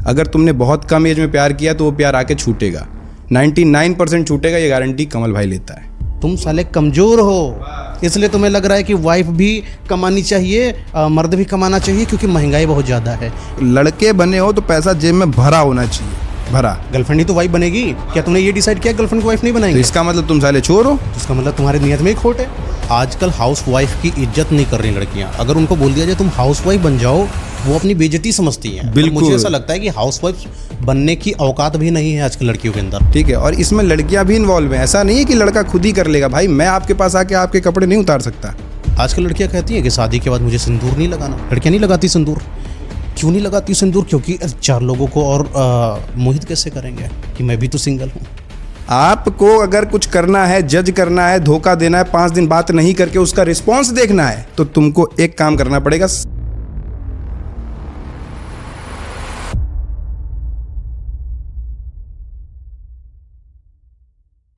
अगर तुमने बहुत कम एज में प्यार किया तो वो प्यार आके छूटेगा, 99% छूटेगा, ये गारंटी कमल भाई लेता है। तुम साले कमज़ोर हो, इसलिए तुम्हें लग रहा है कि वाइफ भी कमानी चाहिए, मर्द भी कमाना चाहिए, क्योंकि महंगाई बहुत ज़्यादा है। लड़के बने हो तो पैसा जेब में भरा होना चाहिए, भरा। गर्लफ्रेंड ही तो वाइफ बनेगी। क्या तुमने ये डिसाइड किया गर्लफ्रेंड को वाइफ नहीं तो बनाएंगे? इसका मतलब तुम साले चोर हो। इसका मतलब तुम्हारी नियत में ही खोट है। आजकल हाउस वाइफ की इज्जत नहीं कर रही लड़कियां। अगर उनको बोल दिया जाए तुम हाउस वाइफ बन जाओ, वो अपनी बेइज्जती समझती हैं। बिल्कुल। मुझे ऐसा लगता है कि हाउस वाइफ बनने की औकात भी नहीं है आजकल लड़कियों के अंदर। ठीक है, और इसमें लड़कियां भी इन्वॉल्व हैं। ऐसा नहीं है कि लड़का खुद ही कर लेगा। भाई मैं आपके पास आके आपके कपड़े नहीं उतार सकता। आजकल लड़कियां कहती हैं कि शादी के बाद मुझे सिंदूर नहीं लगाना। लड़कियां नहीं लगाती सिंदूर। क्यों नहीं लगाती सिंदूर? क्योंकि 4 लोगों को और मोहित कैसे करेंगे कि मैं भी तो सिंगल हूँ। आपको अगर कुछ करना है, जज करना है, धोखा देना है, 5 दिन बात नहीं करके उसका रिस्पॉन्स देखना है, तो तुमको एक काम करना पड़ेगा।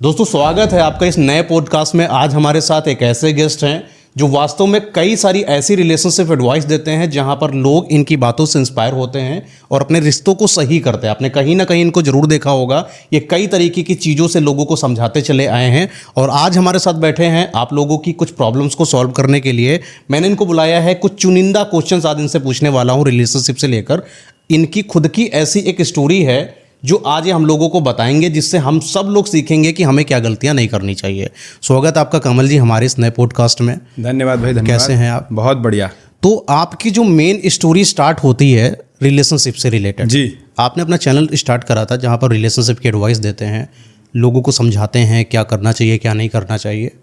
दोस्तों स्वागत है आपका इस नए पॉडकास्ट में। आज हमारे साथ एक ऐसे गेस्ट हैं जो वास्तव में कई सारी ऐसी रिलेशनशिप एडवाइस देते हैं जहां पर लोग इनकी बातों से इंस्पायर होते हैं और अपने रिश्तों को सही करते हैं। आपने कहीं ना कहीं इनको जरूर देखा होगा। ये कई तरीके की चीज़ों से लोगों को समझाते चले आए हैं और आज हमारे साथ बैठे हैं आप लोगों की कुछ प्रॉब्लम्स को सॉल्व करने के लिए। मैंने इनको बुलाया है, कुछ चुनिंदा क्वेश्चंस आज इनसे पूछने वाला हूँ रिलेशनशिप से लेकर। इनकी खुद की ऐसी एक स्टोरी है जो आज ये हम लोगों को बताएंगे, जिससे हम सब लोग सीखेंगे कि हमें क्या गलतियां नहीं करनी चाहिए। स्वागत आपका कमल जी हमारे इस नए पॉडकास्ट में। धन्यवाद भाई, धन्यवाद। कैसे हैं आप? बहुत बढ़िया। तो आपकी जो मेन स्टोरी स्टार्ट होती है रिलेशनशिप से रिलेटेड। जी। आपने अपना चैनल स्टार्ट करा था जहाँ पर रिलेशनशिप की एडवाइस देते हैं, लोगों को समझाते हैं क्या करना चाहिए क्या नहीं करना चाहिए।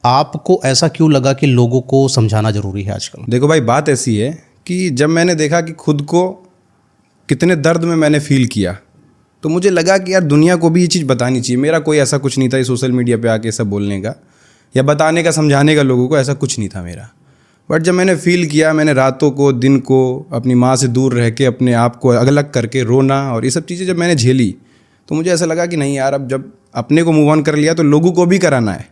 आपको ऐसा क्यों लगा कि लोगों को समझाना ज़रूरी है आजकल? देखो भाई, बात ऐसी है कि जब मैंने देखा कि खुद को कितने दर्द में मैंने फील किया, तो मुझे लगा कि यार दुनिया को भी ये चीज़ बतानी चाहिए। मेरा कोई ऐसा कुछ नहीं था ये सोशल मीडिया पे आके सब बोलने का या बताने का, समझाने का लोगों को, ऐसा कुछ नहीं था मेरा। बट जब मैंने फ़ील किया, मैंने रातों को, दिन को अपनी माँ से दूर रह के अपने आप को अलग करके रोना और ये सब चीज़ें जब मैंने झेली, तो मुझे ऐसा लगा कि नहीं यार, अब जब अपने को मूव ऑन कर लिया तो लोगों को भी कराना है।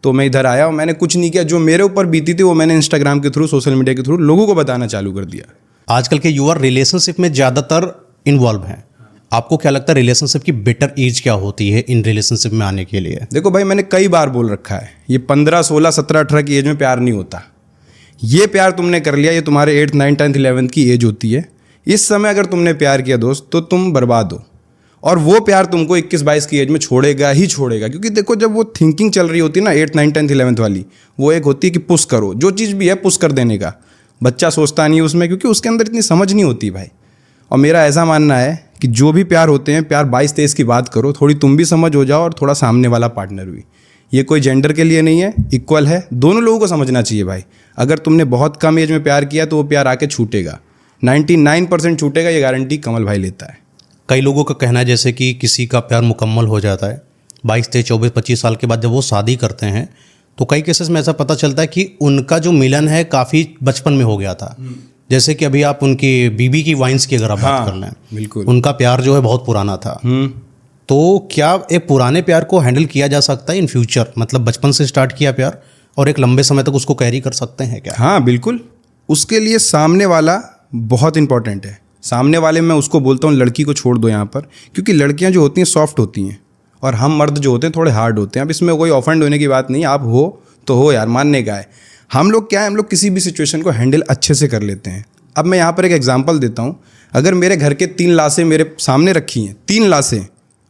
तो मैं इधर आया और मैंने कुछ नहीं किया, जो मेरे ऊपर बीती थी वो मैंने इंस्टाग्राम के थ्रू, सोशल मीडिया के थ्रू लोगों को बताना चालू कर दिया। आजकल के युवा रिलेशनशिप में ज़्यादातर इन्वॉल्व हैं। आपको क्या लगता है रिलेशनशिप की बेटर एज क्या होती है इन रिलेशनशिप में आने के लिए? देखो भाई, मैंने कई बार बोल रखा है, ये 15, 16, 17, 18 की एज में प्यार नहीं होता। ये प्यार तुमने कर लिया, ये तुम्हारे 8, 9, 10, 11 की एज होती है। इस समय अगर तुमने प्यार किया दोस्त, तो तुम बर्बाद हो। और वो प्यार तुमको 21, 22 की एज में छोड़ेगा ही छोड़ेगा। क्योंकि देखो, जब वो थिंकिंग चल रही होती है ना 8, 9, 10, 11 वाली, वो एक होती है कि पुश करो, जो चीज़ भी है पुश कर देने का। बच्चा सोचता नहीं है उसमें, क्योंकि उसके अंदर इतनी समझ नहीं होती भाई। और मेरा ऐसा मानना है कि जो भी प्यार होते हैं, प्यार 22-23 की बात करो, थोड़ी तुम भी समझ हो जाओ और थोड़ा सामने वाला पार्टनर भी। ये कोई जेंडर के लिए नहीं है, इक्वल है, दोनों लोगों को समझना चाहिए भाई। अगर तुमने बहुत कम एज में प्यार किया तो वो प्यार आके छूटेगा, 99% छूटेगा, ये गारंटी कमल भाई लेता है। कई लोगों का कहना है जैसे कि किसी का प्यार मुकम्मल हो जाता है 22, 23, 24, 25 साल के बाद जब वो शादी करते हैं, तो कई केसेस में ऐसा पता चलता है कि उनका जो मिलन है काफ़ी बचपन में हो गया था। जैसे कि अभी आप उनकी बीबी की वाइन्स की अगर आप बात कर लें, बिल्कुल, उनका प्यार जो है बहुत पुराना था। तो क्या एक पुराने प्यार को हैंडल किया जा सकता है इन फ्यूचर? मतलब बचपन से स्टार्ट किया प्यार और एक लंबे समय तक उसको कैरी कर सकते हैं क्या? हाँ बिल्कुल। उसके लिए सामने वाला बहुत इंपॉर्टेंट है। सामने वाले मैं उसको बोलता हूँ लड़की को छोड़ दो यहाँ पर, क्योंकि लड़कियाँ जो होती हैं सॉफ्ट होती हैं और हम मर्द जो होते हैं थोड़े हार्ड होते हैं। अब इसमें कोई ऑफेंड होने की बात नहीं, आप हो तो हो यार, मानने का है। हम लोग क्या है, हम लोग किसी भी सिचुएशन को हैंडल अच्छे से कर लेते हैं। अब मैं यहाँ पर एक एग्जांपल देता हूँ। अगर मेरे घर के 3 लाशें मेरे सामने रखी हैं, 3 लाशें,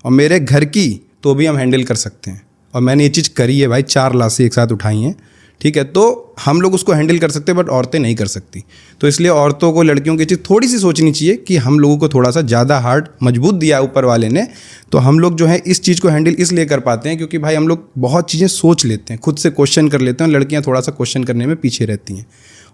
और मेरे घर की, तो भी हम हैंडल कर सकते हैं। और मैंने ये चीज़ करी है भाई, 4 लाशें एक साथ उठाई हैं, ठीक है। तो हम लोग उसको हैंडल कर सकते हैं, बट औरतें नहीं कर सकती। तो इसलिए औरतों को, लड़कियों की चीज़ थोड़ी सी सोचनी चाहिए कि हम लोगों को थोड़ा सा ज़्यादा हार्ट मजबूत दिया ऊपर वाले ने, तो हम लोग जो है इस चीज़ को हैंडल इसलिए कर पाते हैं क्योंकि भाई हम लोग बहुत चीज़ें सोच लेते हैं, खुद से क्वेश्चन कर लेते हैं। लड़कियाँ थोड़ा सा क्वेश्चन करने में पीछे रहती हैं।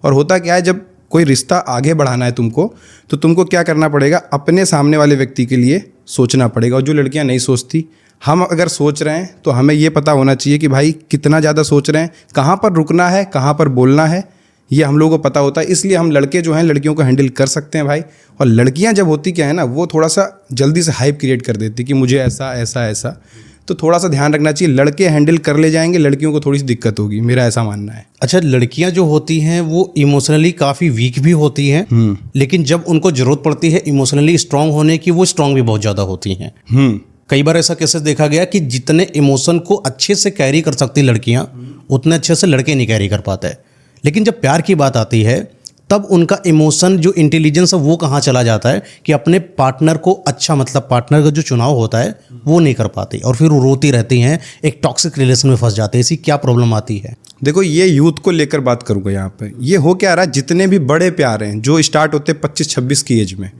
और होता क्या है, जब कोई रिश्ता आगे बढ़ाना है तुमको, तो तुमको क्या करना पड़ेगा, अपने सामने वाले व्यक्ति के लिए सोचना पड़ेगा। और जो लड़कियां नहीं सोचती, हम अगर सोच रहे हैं तो हमें ये पता होना चाहिए कि भाई कितना ज़्यादा सोच रहे हैं, कहाँ पर रुकना है, कहाँ पर बोलना है, ये हम लोगों को पता होता है। इसलिए हम लड़के जो हैं लड़कियों को हैंडल कर सकते हैं भाई। और लड़कियां जब होती क्या है ना, वो थोड़ा सा जल्दी से हाइप क्रिएट कर देती कि मुझे ऐसा ऐसा ऐसा। तो थोड़ा सा ध्यान रखना चाहिए। लड़के हैंडल कर ले जाएंगे, लड़कियों को थोड़ी सी दिक्कत होगी, मेरा ऐसा मानना है। अच्छा, लड़कियां जो होती हैं वो इमोशनली काफ़ी वीक भी होती हैं, लेकिन जब उनको ज़रूरत पड़ती है इमोशनली स्ट्रांग होने की, वो स्ट्रांग भी बहुत ज़्यादा होती हैं। कई बार ऐसा केसेस देखा गया कि जितने इमोशन को अच्छे से कैरी कर सकती लड़कियां, उतने अच्छे से लड़के नहीं कैरी कर पाते। लेकिन जब प्यार की बात आती है तब उनका इमोशन जो इंटेलिजेंस है वो कहाँ चला जाता है कि अपने पार्टनर को अच्छा, मतलब पार्टनर का जो चुनाव होता है वो नहीं कर पाती और फिर वो रोती रहती हैं, एक टॉक्सिक रिलेशन में फंस जाते हैं। ऐसी क्या प्रॉब्लम आती है? देखो, ये यूथ को लेकर बात करूँगा यहाँ पर। ये हो क्या रहा है, जितने भी बड़े प्यार हैं जो स्टार्ट होते हैं 25-26 की एज में,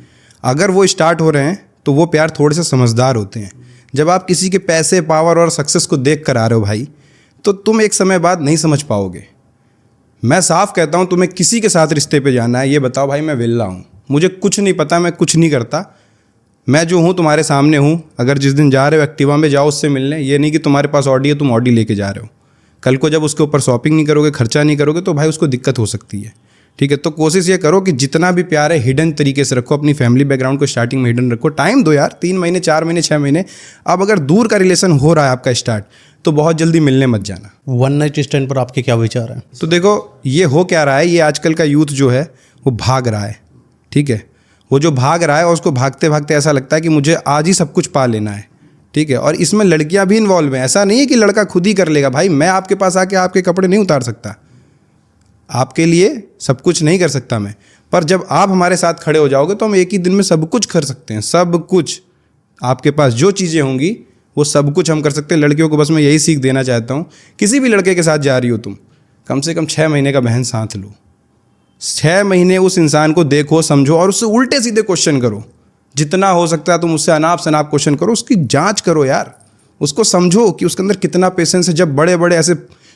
अगर वो स्टार्ट हो रहे हैं तो वो प्यार थोड़े से समझदार होते हैं। जब आप किसी के पैसे, पावर और सक्सेस को देख कर आ रहे हो भाई, तो तुम एक समय बाद नहीं समझ पाओगे। मैं साफ कहता हूँ, तुम्हें किसी के साथ रिश्ते पे जाना है, ये बताओ भाई मैं विल्ला हूँ, मुझे कुछ नहीं पता, मैं कुछ नहीं करता, मैं जो हूँ तुम्हारे सामने हूँ। अगर जिस दिन जा रहे हो एक्टिवा में जाओ उससे मिलने, ये नहीं कि तुम्हारे पास ऑडी है तुम ऑडी लेके जा रहे हो। कल को जब उसके ऊपर शॉपिंग नहीं करोगे, खर्चा नहीं करोगे, तो भाई उसको दिक्कत हो सकती है। ठीक है, तो कोशिश ये करो कि जितना भी प्यार है हिडन तरीके से रखो, अपनी फैमिली बैकग्राउंड को स्टार्टिंग में हिडन रखो। टाइम दो यार, 3 महीने, 4 महीने, 6 महीने। अब अगर दूर का रिलेशन हो रहा है आपका स्टार्ट, तो बहुत जल्दी मिलने मत जाना। वन नाइट स्टैंड पर आपके क्या विचार हैं? तो देखो, ये हो क्या रहा है, ये आजकल का यूथ जो है वो भाग रहा है। ठीक है, वो जो भाग रहा है और उसको भागते भागते ऐसा लगता है कि मुझे आज ही सब कुछ पा लेना है। ठीक है, और इसमें लड़कियां भी इन्वॉल्व हैं। ऐसा नहीं है कि लड़का खुद ही कर लेगा। भाई मैं आपके पास आके आपके कपड़े नहीं उतार सकता, आपके लिए सब कुछ नहीं कर सकता मैं, पर जब आप हमारे साथ खड़े हो जाओगे तो हम एक ही दिन में सब कुछ कर सकते हैं। सब कुछ, आपके पास जो चीज़ें होंगी वो सब कुछ हम कर सकते हैं। लड़कियों को बस मैं यही सीख देना चाहता हूँ, किसी भी लड़के के साथ जा रही हो तुम, कम से कम 6 महीने का बहन साथ लो। 6 महीने उस इंसान को देखो, समझो और उससे उल्टे सीधे क्वेश्चन करो। जितना हो सकता है तुम उससे अनाप शनाप क्वेश्चन करो, उसकी जांच करो यार, उसको समझो कि उसके अंदर कितना पेशेंस है। जब बड़े बड़े ऐसे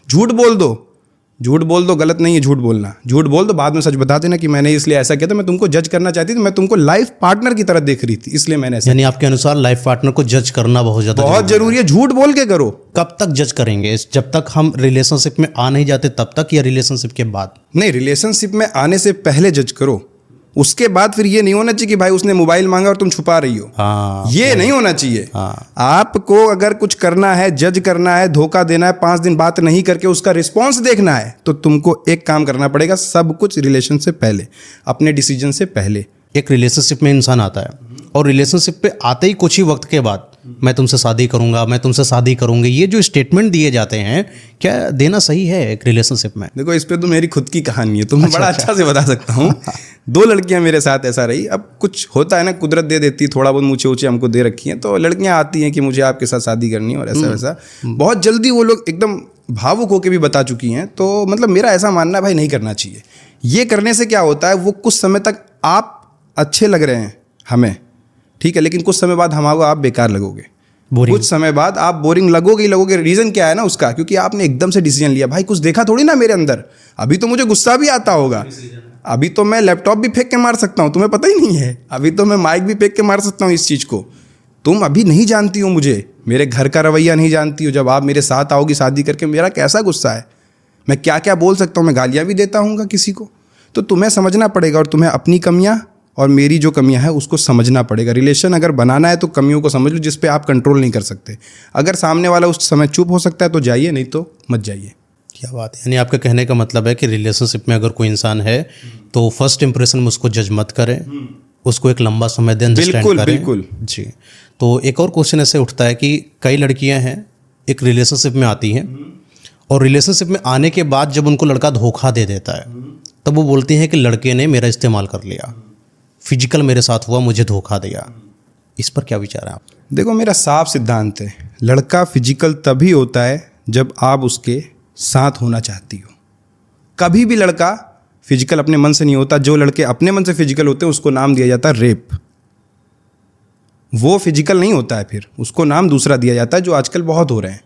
झूठ बोल दो, गलत नहीं है झूठ बोलना, झूठ बोल दो, बाद में सच बता देना कि मैंने इसलिए ऐसा किया था, मैं तुमको जज करना चाहती थी, मैं तुमको लाइफ पार्टनर की तरह देख रही थी, इसलिए मैंने ऐसा। यानी आपके अनुसार लाइफ पार्टनर को जज करना बहुत जरूरी है। झूठ बोल के करो। कब तक जज करेंगे? जब तक हम रिलेशनशिप में आ नहीं जाते तब तक, या रिलेशनशिप के बाद? नहीं, रिलेशनशिप में आने से पहले जज करो। उसके बाद फिर ये नहीं होना चाहिए कि भाई उसने मोबाइल मांगा और तुम छुपा रही हो। ये नहीं होना चाहिए। आपको अगर कुछ करना है, जज करना है, धोखा देना है, 5 दिन बात नहीं करके उसका रिस्पॉन्स देखना है, तो तुमको एक काम करना पड़ेगा। सब कुछ रिलेशन से पहले, अपने डिसीजन से पहले। एक रिलेशनशिप में इंसान आता है और रिलेशनशिप पे आते ही कुछ ही वक्त के बाद मैं तुमसे शादी करूंगा, मैं तुमसे शादी करूंगी, ये जो स्टेटमेंट दिए जाते हैं, क्या देना सही है एक रिलेशनशिप में? देखो, इस पे तो मेरी खुद की कहानी है, तो मैं बड़ा अच्छा से बता सकता हूँ। 2 लड़कियां मेरे साथ ऐसा रही। अब कुछ होता है ना, कुदरत दे देती है, थोड़ा बहुत ऊँचे ऊँचे हमको दे रखी हैं, तो लड़कियां आती हैं कि मुझे आपके साथ शादी करनी है और ऐसा वैसा। बहुत जल्दी वो लोग एकदम भावुक होकर भी बता चुकी हैं। तो मतलब मेरा ऐसा मानना है भाई, नहीं करना चाहिए। ये करने से क्या होता है, वो कुछ समय तक आप अच्छे लग रहे हैं हमें, ठीक है, लेकिन कुछ समय बाद हमारे आप बेकार लगोगे। कुछ समय बाद आप बोरिंग लगोगे ही लगोगे। रीज़न क्या है ना उसका, क्योंकि आपने एकदम से डिसीजन लिया। भाई कुछ देखा थोड़ी ना मेरे अंदर, अभी तो मुझे गुस्सा भी आता होगा, अभी तो मैं लैपटॉप भी फेंक के मार सकता हूँ, तुम्हें पता ही नहीं है। अभी तो मैं माइक भी फेंक के मार सकता हूँ इस चीज़ को। तुम अभी नहीं जानती हो मुझे, मेरे घर का रवैया नहीं जानती हो। जब आप मेरे साथ आओगी शादी करके, मेरा कैसा गुस्सा है, मैं क्या क्या बोल सकता हूँ, मैं गालियाँ भी देता हूँगा किसी को। तो तुम्हें समझना पड़ेगा और तुम्हें अपनी कमियाँ और मेरी जो कमियां हैं उसको समझना पड़ेगा। रिलेशन अगर बनाना है तो कमियों को समझ लो जिस पे आप कंट्रोल नहीं कर सकते। अगर सामने वाला उस समय चुप हो सकता है तो जाइए, नहीं तो मत जाइए। क्या बात है। यानी आपका कहने का मतलब है कि रिलेशनशिप में अगर कोई इंसान है तो फर्स्ट इंप्रेशन में उसको जज मत करें, उसको एक लंबा समय दें, अंडरस्टैंड करें। बिल्कुल जी। तो एक और क्वेश्चन ऐसे उठता है कि कई लड़कियां हैं एक रिलेशनशिप में आती हैं और रिलेशनशिप में आने के बाद जब उनको लड़का धोखा दे देता है तब वो बोलती हैं कि लड़के ने मेरा इस्तेमाल कर लिया, फिजिकल मेरे साथ हुआ, मुझे धोखा दिया। इस पर क्या विचार है आप? देखो, मेरा साफ सिद्धांत है, लड़का फिजिकल तभी होता है जब आप उसके साथ होना चाहती हो। कभी भी लड़का फिजिकल अपने मन से नहीं होता। जो लड़के अपने मन से फिजिकल होते हैं उसको नाम दिया जाता है रेप। वो फिजिकल नहीं होता है, फिर उसको नाम दूसरा दिया जाता है, जो आजकल बहुत हो रहे हैं।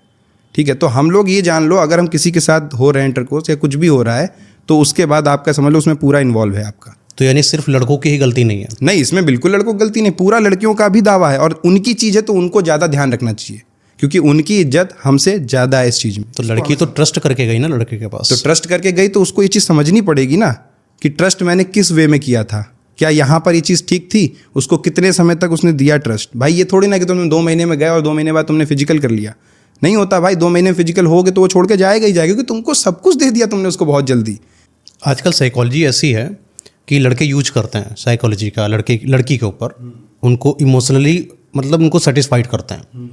ठीक है, तो हम लोग ये जान लो, अगर हम किसी के साथ हो रहे हैं इंटरकोर्स या कुछ भी हो रहा है, तो उसके बाद आपका समझ लो उसमें पूरा इन्वॉल्व है आपका। तो यानी सिर्फ लड़कों की ही गलती नहीं है? नहीं, इसमें बिल्कुल लड़कों की गलती नहीं, पूरा लड़कियों का भी दावा है। और उनकी चीज़ है तो उनको ज़्यादा ध्यान रखना चाहिए, क्योंकि उनकी इज्जत हमसे ज़्यादा है इस चीज़ में। तो लड़की तो ट्रस्ट करके गई ना लड़के के पास, तो ट्रस्ट करके गई तो उसको ये चीज़ समझनी पड़ेगी ना कि ट्रस्ट मैंने किस वे में किया था। क्या यहाँ पर ये चीज़ ठीक थी? उसको कितने समय तक उसने दिया ट्रस्ट? भाई ये थोड़ी ना कि तुमने 2 महीने में गए और 2 महीने बाद तुमने फिजिकल कर लिया। नहीं होता भाई, 2 महीने में फिजिकल हो गए तो वो छोड़ के जाएगा ही जाएगा, क्योंकि तुमको सब कुछ दे दिया तुमने उसको बहुत जल्दी। आजकल साइकोलॉजी ऐसी है कि लड़के यूज करते हैं साइकोलॉजी का लड़की के ऊपर, उनको इमोशनली मतलब उनको सेटिस्फाइड करते हैं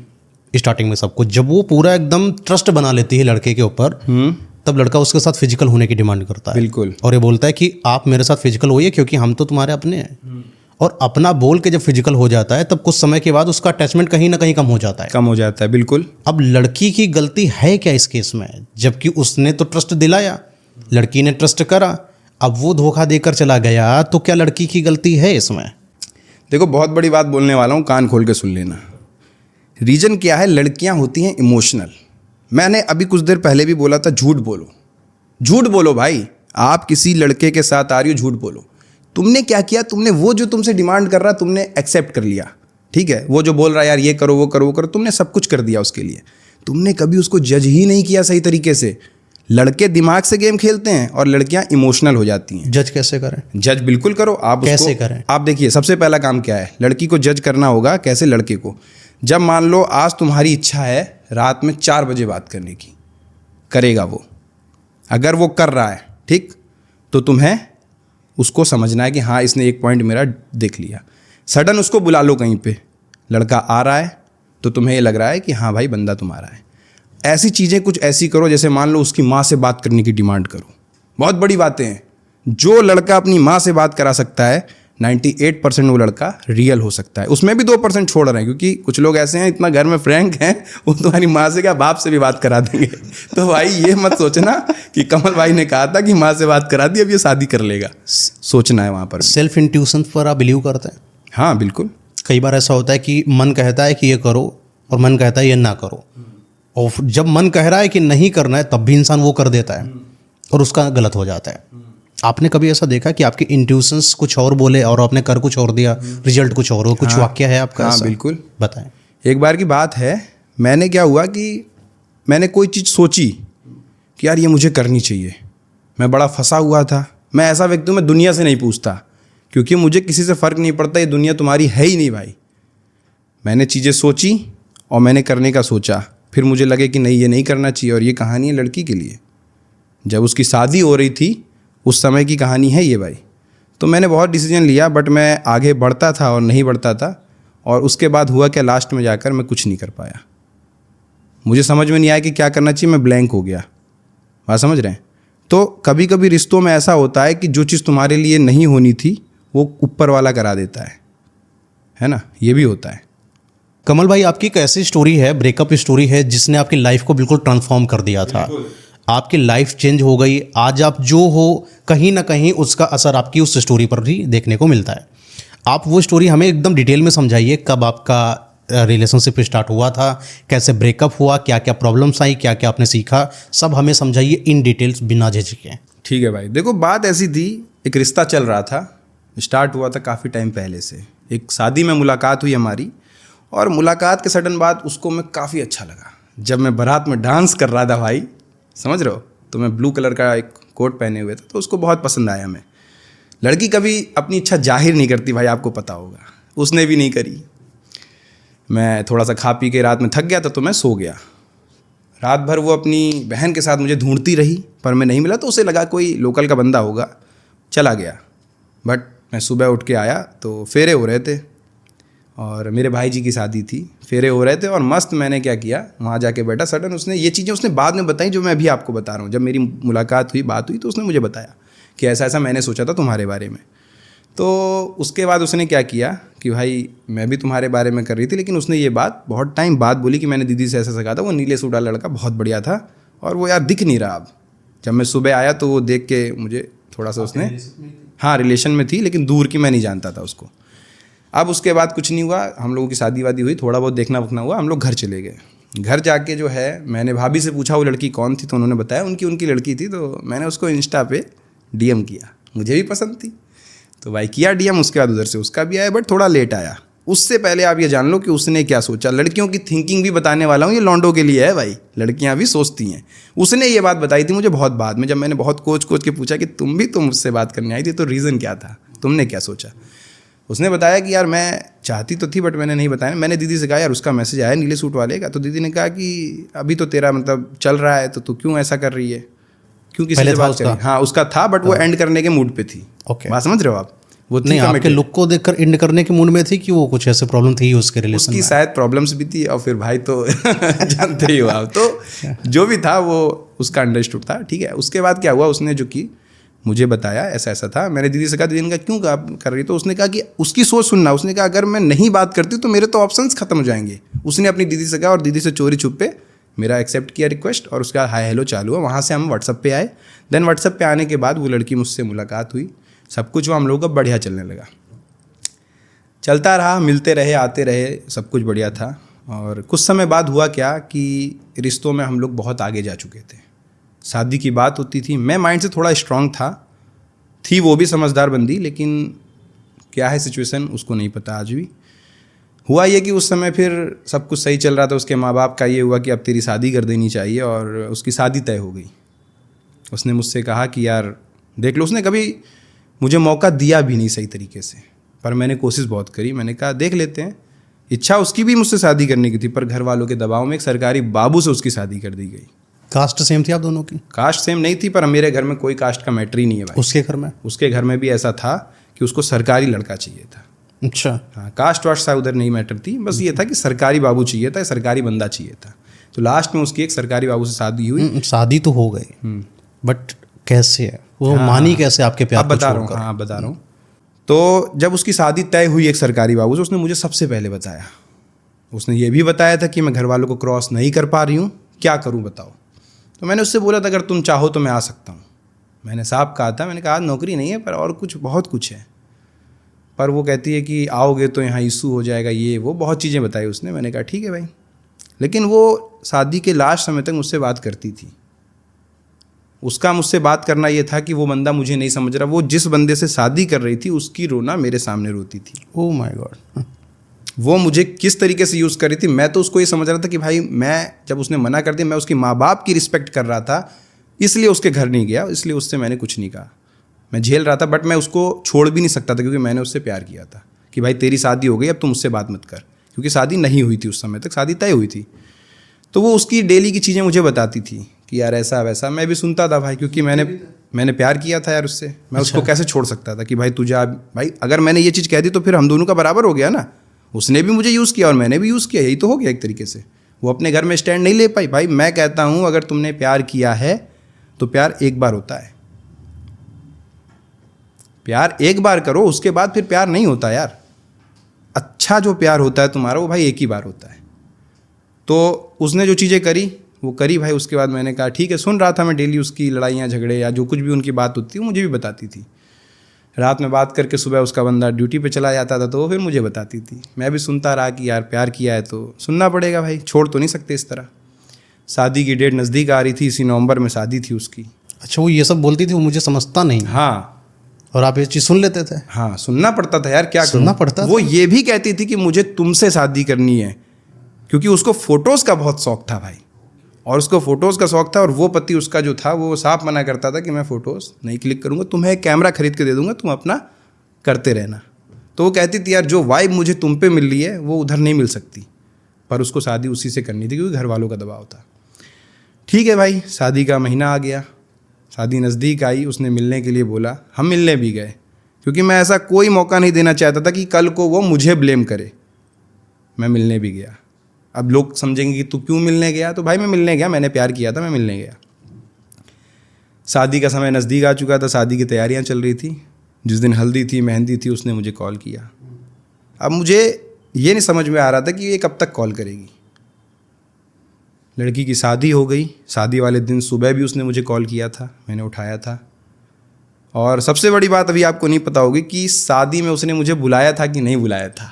स्टार्टिंग में सब कुछ। जब वो पूरा एकदम ट्रस्ट बना लेती है लड़के के ऊपर, तब लड़का उसके साथ फिजिकल होने की डिमांड करता है। बिल्कुल। और ये बोलता है कि आप मेरे साथ फिजिकल होइए क्योंकि हम तो तुम्हारे अपने हैं। और अपना बोल के जब फिजिकल हो जाता है तब कुछ समय के बाद उसका अटैचमेंट कहीं ना कहीं कम हो जाता है। कम हो जाता है, बिल्कुल। अब लड़की की गलती है क्या इस केस में? जबकि उसने तो ट्रस्ट दिलाया, लड़की ने ट्रस्ट करा, अब वो धोखा देकर चला गया, तो क्या लड़की की गलती है इसमें? देखो, बहुत बड़ी बात बोलने वाला हूँ, कान खोल के सुन लेना। रीज़न क्या है? लड़कियाँ होती हैं इमोशनल। मैंने अभी कुछ देर पहले भी बोला था, झूठ बोलो, झूठ बोलो भाई। आप किसी लड़के के साथ आ रही हो, झूठ बोलो। तुमने क्या किया? तुमने वो जो तुमसे डिमांड कर रहा तुमने एक्सेप्ट कर लिया, ठीक है। वो जो बोल रहा है यार ये करो वो करो वो करो, तुमने सब कुछ कर दिया उसके लिए। तुमने कभी उसको जज ही नहीं किया सही तरीके से। लड़के दिमाग से गेम खेलते हैं और लड़कियां इमोशनल हो जाती हैं। जज कैसे करें? जज बिल्कुल करो आप। कैसे करें? आप देखिए, सबसे पहला काम क्या है? लड़की को जज करना होगा। कैसे? लड़के को जब मान लो आज तुम्हारी इच्छा है रात में 4 बजे बात करने की, करेगा वो? अगर वो कर रहा है, ठीक, तो तुम्हें उसको समझना है कि हाँ इसने एक पॉइंट मेरा देख लिया। सडन उसको बुला लो कहीं पे, लड़का आ रहा है तो तुम्हें ये लग रहा है कि हाँ भाई बंदा तुम्हारा है। ऐसी चीज़ें कुछ ऐसी करो, जैसे मान लो उसकी माँ से बात करने की डिमांड करो। बहुत बड़ी बातें हैं। जो लड़का अपनी माँ से बात करा सकता है, 98% वो लड़का रियल हो सकता है। उसमें भी 2% छोड़ रहे हैं, क्योंकि कुछ लोग ऐसे हैं इतना घर में फ्रैंक हैं, वो तुम्हारी माँ से क्या बाप से भी बात करा देंगे। तो भाई ये मत सोचना कि कमल भाई ने कहा था कि माँ से बात करा दी अब ये शादी कर लेगा। सोचना है वहाँ पर। सेल्फ इंट्यूशन पर आप बिलीव करते हैं? हाँ बिल्कुल। कई बार ऐसा होता है कि मन कहता है कि ये करो और मन कहता है ये ना करो, और जब मन कह रहा है कि नहीं करना है तब भी इंसान वो कर देता है और उसका गलत हो जाता है। आपने कभी ऐसा देखा कि आपके इंट्यूशंस कुछ और बोले और आपने कर कुछ और दिया, रिजल्ट कुछ और हो? कुछ वाक्य है आपका? हाँ ऐसा? बिल्कुल, बताएं। एक बार की बात है, मैंने क्या हुआ कि मैंने कोई चीज़ सोची कि यार ये मुझे करनी चाहिए। मैं बड़ा फंसा हुआ था। मैं ऐसा व्यक्ति हूँ, मैं दुनिया से नहीं पूछता, क्योंकि मुझे किसी से फ़र्क नहीं पड़ता, ये दुनिया तुम्हारी है ही नहीं भाई। मैंने चीज़ें सोची और मैंने करने का सोचा, फिर मुझे लगे कि नहीं ये नहीं करना चाहिए। और ये कहानी है लड़की के लिए। जब उसकी शादी हो रही थी उस समय की कहानी है ये भाई। तो मैंने बहुत डिसीजन लिया, बट मैं आगे बढ़ता था और नहीं बढ़ता था। और उसके बाद हुआ क्या, लास्ट में जाकर मैं कुछ नहीं कर पाया। मुझे समझ में नहीं आया कि क्या करना चाहिए, मैं ब्लैंक हो गया। बात समझ रहे हैं? तो कभी कभी रिश्तों में ऐसा होता है कि जो चीज़ तुम्हारे लिए नहीं होनी थी वो ऊपर वाला करा देता है ना? ये भी होता है। कमल भाई, आपकी एक ऐसी स्टोरी है, ब्रेकअप स्टोरी है, जिसने आपकी लाइफ को बिल्कुल ट्रांसफॉर्म कर दिया था। आपकी लाइफ चेंज हो गई। आज आप जो हो, कहीं ना कहीं उसका असर आपकी उस स्टोरी पर भी देखने को मिलता है। आप वो स्टोरी हमें एकदम डिटेल में समझाइए। कब आपका रिलेशनशिप स्टार्ट हुआ था, कैसे ब्रेकअप हुआ, क्या क्या प्रॉब्लम्स आई, क्या क्या आपने सीखा, सब हमें समझाइए इन डिटेल्स, बिना झिझके। ठीक है भाई। देखो, बात ऐसी थी, एक रिश्ता चल रहा था, स्टार्ट हुआ था काफ़ी टाइम पहले से। एक शादी में मुलाकात हुई हमारी, और मुलाकात के सडन बाद उसको मैं काफ़ी अच्छा लगा। जब मैं बारात में डांस कर रहा था भाई, समझ रहे हो, तो मैं ब्लू कलर का एक कोट पहने हुए था, तो उसको बहुत पसंद आया मैं। लड़की कभी अपनी इच्छा जाहिर नहीं करती भाई, आपको पता होगा, उसने भी नहीं करी। मैं थोड़ा सा खा पी के रात में थक गया था, तो मैं सो गया। रात भर वो अपनी बहन के साथ मुझे ढूंढती रही, पर मैं नहीं मिला, तो उसे लगा कोई लोकल का बंदा होगा, चला गया। बट मैं सुबह उठ के आया तो फेरे हो रहे थे, और मेरे भाई जी की शादी थी, फेरे हो रहे थे, और मस्त मैंने क्या किया, वहाँ जाके बैठा। सडन उसने ये चीज़ें उसने बाद में बताई जो मैं अभी आपको बता रहा हूँ। जब मेरी मुलाकात हुई, बात हुई, तो उसने मुझे बताया कि ऐसा ऐसा मैंने सोचा था तुम्हारे बारे में। तो उसके बाद उसने क्या किया कि भाई मैं भी तुम्हारे बारे में कर रही थी, लेकिन उसने ये बात बहुत टाइम बाद बोली कि मैंने दीदी से ऐसा सिखाया था। वो नीले सूट वाला लड़का बहुत बढ़िया था, और वो यार दिख नहीं रहा अब। जब मैं सुबह आया तो वो देख के मुझे थोड़ा सा उसने, हाँ रिलेशन में थी, लेकिन दूर की, मैं नहीं जानता था उसको। अब उसके बाद कुछ नहीं हुआ, हम लोगों की शादी वादी हुई, थोड़ा बहुत देखना वखना हुआ, हम लोग घर चले गए। घर जाके जो है मैंने भाभी से पूछा वो लड़की कौन थी, तो उन्होंने बताया उनकी लड़की थी। तो मैंने उसको इंस्टा पे डीएम किया, मुझे भी पसंद थी, तो भाई किया डीएम। उसके बाद उधर से उसका भी आया, बट थोड़ा लेट आया। उससे पहले आप ये जान लो कि उसने क्या सोचा। लड़कियों की थिंकिंग भी बताने वाला हूँ, ये लॉन्डो के लिए है भाई, लड़कियाँ भी सोचती हैं। उसने ये बात बताई थी मुझे बहुत बाद में, जब मैंने बहुत कोच के पूछा कि तुम भी तो मुझसे बात करने आई थी, तो रीज़न क्या था। तुमने क्या सोचा? उसने बताया कि यार मैं चाहती तो थी बट मैंने नहीं बताया। मैंने दीदी से कहा यार उसका मैसेज आया नीले सूट वाले का, तो दीदी ने कहा कि अभी तो तेरा मतलब चल रहा है तो तू क्यों ऐसा कर रही है, क्यों किसी पहले से था बात उसका? करी? हाँ उसका था बट वो एंड करने के मूड पे थी। ओके। बात समझ रहे हो आप? वो थी नहीं, आपके committed। लुक को देखकर एंड करने के मूड में थी कि वो कुछ ऐसे प्रॉब्लम थी उसके रिलेशन उसकी में? शायद प्रॉब्लम्स भी थी और फिर भाई तो जानते ही हो आप, तो जो भी था वो उसका अंडरस्टूड था। ठीक है, उसके बाद क्या हुआ, उसने जो की मुझे बताया ऐसा ऐसा था। मैंने दीदी से कहा, दीदी ने कहा क्यों कर रही? तो उसने कहा कि उसकी सोच सुनना। उसने कहा अगर मैं नहीं बात करती तो मेरे तो ऑप्शंस खत्म हो जाएंगे। उसने अपनी दीदी से कहा और दीदी से चोरी छुप पे मेरा एक्सेप्ट किया रिक्वेस्ट और उसके बाद हाय हेलो चालू हुआ। वहाँ से हम व्हाट्सअप पे आए। देन व्हाट्सअप पे आने के बाद वो लड़की मुझसे मुलाकात हुई, सब कुछ वो हम लोगों का बढ़िया चलने लगा। चलता रहा, मिलते रहे, आते रहे, सब कुछ बढ़िया था। और कुछ समय बाद हुआ क्या कि रिश्तों में हम लोग बहुत आगे जा चुके थे। शादी की बात होती थी। मैं माइंड से थोड़ा स्ट्रांग था, थी वो भी समझदार बंदी, लेकिन क्या है सिचुएशन उसको नहीं पता आज भी। हुआ ये कि उस समय फिर सब कुछ सही चल रहा था। उसके माँ बाप का ये हुआ कि अब तेरी शादी कर देनी चाहिए और उसकी शादी तय हो गई। उसने मुझसे कहा कि यार देख लो, उसने कभी मुझे मौका दिया भी नहीं सही तरीके से, पर मैंने कोशिश बहुत करी। मैंने कहा देख लेते हैं। इच्छा उसकी भी मुझसे शादी करने की थी, पर घर वालों के दबाव में एक सरकारी बाबू से उसकी शादी कर दी गई। कास्ट सेम थी आप दोनों की? कास्ट सेम नहीं थी, पर मेरे घर में कोई कास्ट का मैटर ही नहीं है भाई। उसके घर में? उसके घर में भी ऐसा था कि उसको सरकारी लड़का चाहिए था। अच्छा। हाँ, कास्ट वास्ट सा उधर नहीं मैटर थी, बस ये था कि सरकारी बाबू चाहिए था, सरकारी बंदा चाहिए था। तो लास्ट में उसकी एक सरकारी बाबू से शादी हुई। शादी तो हो गई, बट कैसे है वो? मानी कैसे आपके प्यार अब को बता रहा हूँ। छोड़कर? हाँ बता रहा हूँ। तो जब उसकी शादी तय हुई एक सरकारी बाबू से, उसने मुझे सबसे पहले बताया। उसने ये भी बताया था कि मैं घर वालों को क्रॉस नहीं कर पा रही हूँ, क्या करूँ बताओ। तो मैंने उससे बोला था अगर तुम चाहो तो मैं आ सकता हूँ। मैंने साफ कहा था, मैंने कहा आज नौकरी नहीं है पर और कुछ बहुत कुछ है। पर वो कहती है कि आओगे तो यहाँ इशू हो जाएगा, ये वो बहुत चीज़ें बताई उसने। मैंने कहा ठीक है भाई। लेकिन वो शादी के लास्ट समय तक मुझसे बात करती थी। उसका मुझसे बात करना ये था कि वो बंदा मुझे नहीं समझ रहा। वो जिस बंदे से शादी कर रही थी उसकी रोना मेरे सामने रोती थी। Oh my God. वो मुझे किस तरीके से यूज़ कर रही थी, मैं तो उसको ये समझ रहा था कि भाई मैं जब उसने मना कर दिया, मैं उसकी माँ बाप की रिस्पेक्ट कर रहा था, इसलिए उसके घर नहीं गया, इसलिए उससे मैंने कुछ नहीं कहा। मैं झेल रहा था बट मैं उसको छोड़ भी नहीं सकता था क्योंकि मैंने उससे प्यार किया था कि भाई तेरी शादी हो गई, अब तुम मुझसे बात मत कर। क्योंकि शादी नहीं हुई थी उस समय तक, शादी तय हुई थी। तो वो उसकी डेली की चीज़ें मुझे बताती थी कि यार ऐसा वैसा। मैं भी सुनता था भाई, क्योंकि मैंने प्यार किया था यार उससे। मैं उसको कैसे छोड़ सकता था कि भाई तू जा। भाई अगर मैंने ये चीज़ कह दी तो फिर हम दोनों का बराबर हो गया ना। उसने भी मुझे यूज़ किया और मैंने भी यूज़ किया, यही तो हो गया एक तरीके से। वो अपने घर में स्टैंड नहीं ले पाई। भाई मैं कहता हूँ अगर तुमने प्यार किया है तो प्यार एक बार होता है। प्यार एक बार करो, उसके बाद फिर प्यार नहीं होता यार। अच्छा जो प्यार होता है तुम्हारा वो भाई एक ही बार होता है। तो उसने जो चीज़ें करी वो करी भाई। उसके बाद मैंने कहा ठीक है। सुन रहा था मैं डेली उसकी लड़ाइयाँ झगड़े या जो कुछ भी उनकी बात होती है मुझे भी बताती थी। रात में बात करके सुबह उसका बंदा ड्यूटी पे चला जाता था तो वो फिर मुझे बताती थी। मैं भी सुनता रहा कि यार प्यार किया है तो सुनना पड़ेगा भाई, छोड़ तो नहीं सकते इस तरह। शादी की डेट नज़दीक आ रही थी, इसी नवंबर में शादी थी उसकी। अच्छा, वो ये सब बोलती थी, वो मुझे समझता नहीं। हाँ, और आप ये चीज़ सुन लेते थे? हाँ सुनना पड़ता था यार, क्या सुनना करूं? पड़ता वो था? ये भी कहती थी कि मुझे तुमसे शादी करनी है, क्योंकि उसको फोटोज़ का बहुत शौक था भाई। और उसको फ़ोटोज़ का शौक था और वो पति उसका जो था वो साफ मना करता था कि मैं फ़ोटोज़ नहीं क्लिक करूँगा, तुम्हें एक कैमरा खरीद के दे दूँगा, तुम अपना करते रहना। तो वो कहती थी यार जो वाइब मुझे तुम पे मिल रही है वो उधर नहीं मिल सकती। पर उसको शादी उसी से करनी थी क्योंकि घर वालों का दबाव था। ठीक है भाई, शादी का महीना आ गया, शादी नज़दीक आई। उसने मिलने के लिए बोला, हम मिलने भी गए, क्योंकि मैं ऐसा कोई मौका नहीं देना चाहता था कि कल को वो मुझे ब्लेम करे। मैं मिलने भी गया। अब लोग समझेंगे कि तू क्यों मिलने गया, तो भाई मैं मिलने गया, मैंने प्यार किया था, मैं मिलने गया। शादी का समय नज़दीक आ चुका था, शादी की तैयारियां चल रही थी। जिस दिन हल्दी थी, मेहंदी थी, उसने मुझे कॉल किया। अब मुझे ये नहीं समझ में आ रहा था कि ये कब तक कॉल करेगी। लड़की की शादी हो गई। शादी वाले दिन सुबह भी उसने मुझे कॉल किया था, मैंने उठाया था। और सबसे बड़ी बात अभी आपको नहीं पता होगी कि शादी में उसने मुझे बुलाया था कि नहीं बुलाया था।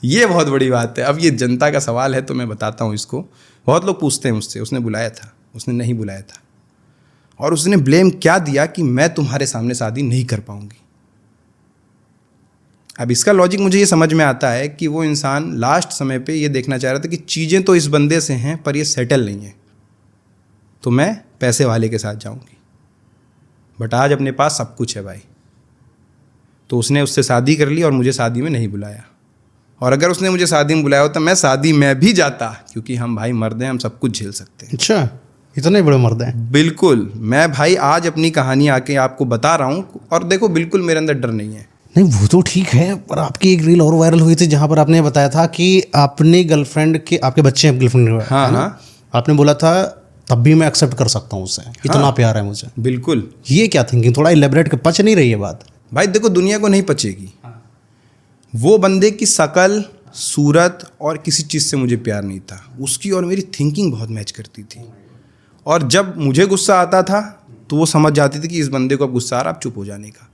ये बहुत बड़ी बात है। अब ये जनता का सवाल है तो मैं बताता हूँ इसको। बहुत लोग पूछते हैं मुझसे, उसने बुलाया था, उसने नहीं बुलाया था। और उसने ब्लेम क्या दिया कि मैं तुम्हारे सामने शादी नहीं कर पाऊंगी। अब इसका लॉजिक मुझे ये समझ में आता है कि वो इंसान लास्ट समय पे ये देखना चाह रहा था कि चीज़ें तो इस बंदे से हैं पर ये सेटल नहीं है, तो मैं पैसे वाले के साथ जाऊंगी। बट आज अपने पास सब कुछ है भाई, तो उसने उससे शादी कर ली और मुझे शादी में नहीं बुलाया। और अगर उसने मुझे शादी में बुलाया होता मैं शादी में भी जाता, क्योंकि हम भाई मर्द हैं, हम सब कुछ झेल सकते हैं। अच्छा, इतने बड़े मर्द हैं? बिल्कुल। मैं भाई आज अपनी कहानी आके आपको बता रहा हूँ और देखो बिल्कुल मेरे अंदर डर नहीं है। नहीं वो तो ठीक है, पर आपकी एक रील और वायरल हुई थी जहाँ पर आपने बताया था कि आपने गर्लफ्रेंड के, आपके बच्चे हैं गर्लफ्रेंड, हाँ हाँ, आपने बोला था तब भी मैं एक्सेप्ट कर सकता हूँ उसे, इतना प्यार है मुझे। बिल्कुल। ये क्या थिंकिंग, थोड़ा इलेबरेट कर, पच नहीं रही है बात? भाई देखो दुनिया को नहीं पचेगी। वो बंदे की शकल, सूरत और किसी चीज़ से मुझे प्यार नहीं था, उसकी और मेरी थिंकिंग बहुत मैच करती थी। और जब मुझे गुस्सा आता था तो वो समझ जाती थी कि इस बंदे को अब गुस्सा आ रहा, अब चुप हो जाने का।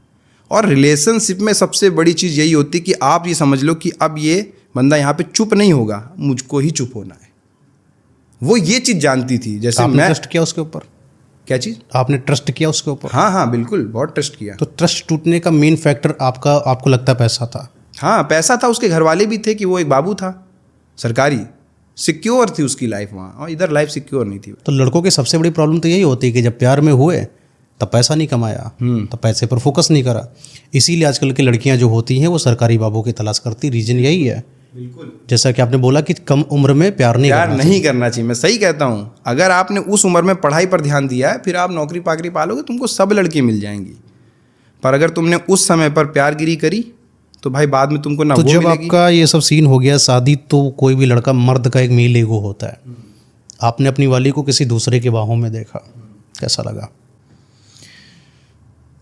और रिलेशनशिप में सबसे बड़ी चीज़ यही होती है कि आप ये समझ लो कि अब ये बंदा यहाँ पे चुप नहीं होगा, मुझको ही चुप होना है। वो ये चीज़ जानती थी। जैसे आपने मैं ट्रस्ट किया उसके ऊपर? क्या चीज़? आपने ट्रस्ट किया उसके ऊपर? हाँ हाँ बिल्कुल, बहुत ट्रस्ट किया। तो ट्रस्ट टूटने का मेन फैक्टर आपका, आपको लगता है पैसा था? हाँ पैसा था, उसके घर वाले भी थे कि वो एक बाबू था सरकारी, सिक्योर थी उसकी लाइफ वहाँ, और इधर लाइफ सिक्योर नहीं थी। तो लड़कों की सबसे बड़ी प्रॉब्लम तो यही होती है कि जब प्यार में हुए तब पैसा नहीं कमाया, तब पैसे पर फोकस नहीं करा। इसीलिए आजकल की लड़कियां जो होती हैं वो सरकारी बाबू की तलाश करती, रीजन यही है। बिल्कुल। जैसा कि आपने बोला कि कम उम्र में प्यार नहीं करना चाहिए। मैं सही कहता हूँ, अगर आपने उस उम्र में पढ़ाई पर ध्यान दिया है, फिर आप नौकरी पाकरी पालोगे, तुमको सब लड़की मिल जाएंगी। पर अगर तुमने उस समय पर प्यारगिरी करी तो भाई बाद में तुमको ना तो वो जब मिलेगी। आपका ये सब सीन हो गया शादी, तो कोई भी लड़का, मर्द का एक मेल ईगो होता है, आपने अपनी वाली को किसी दूसरे के बाहों में देखा, कैसा लगा?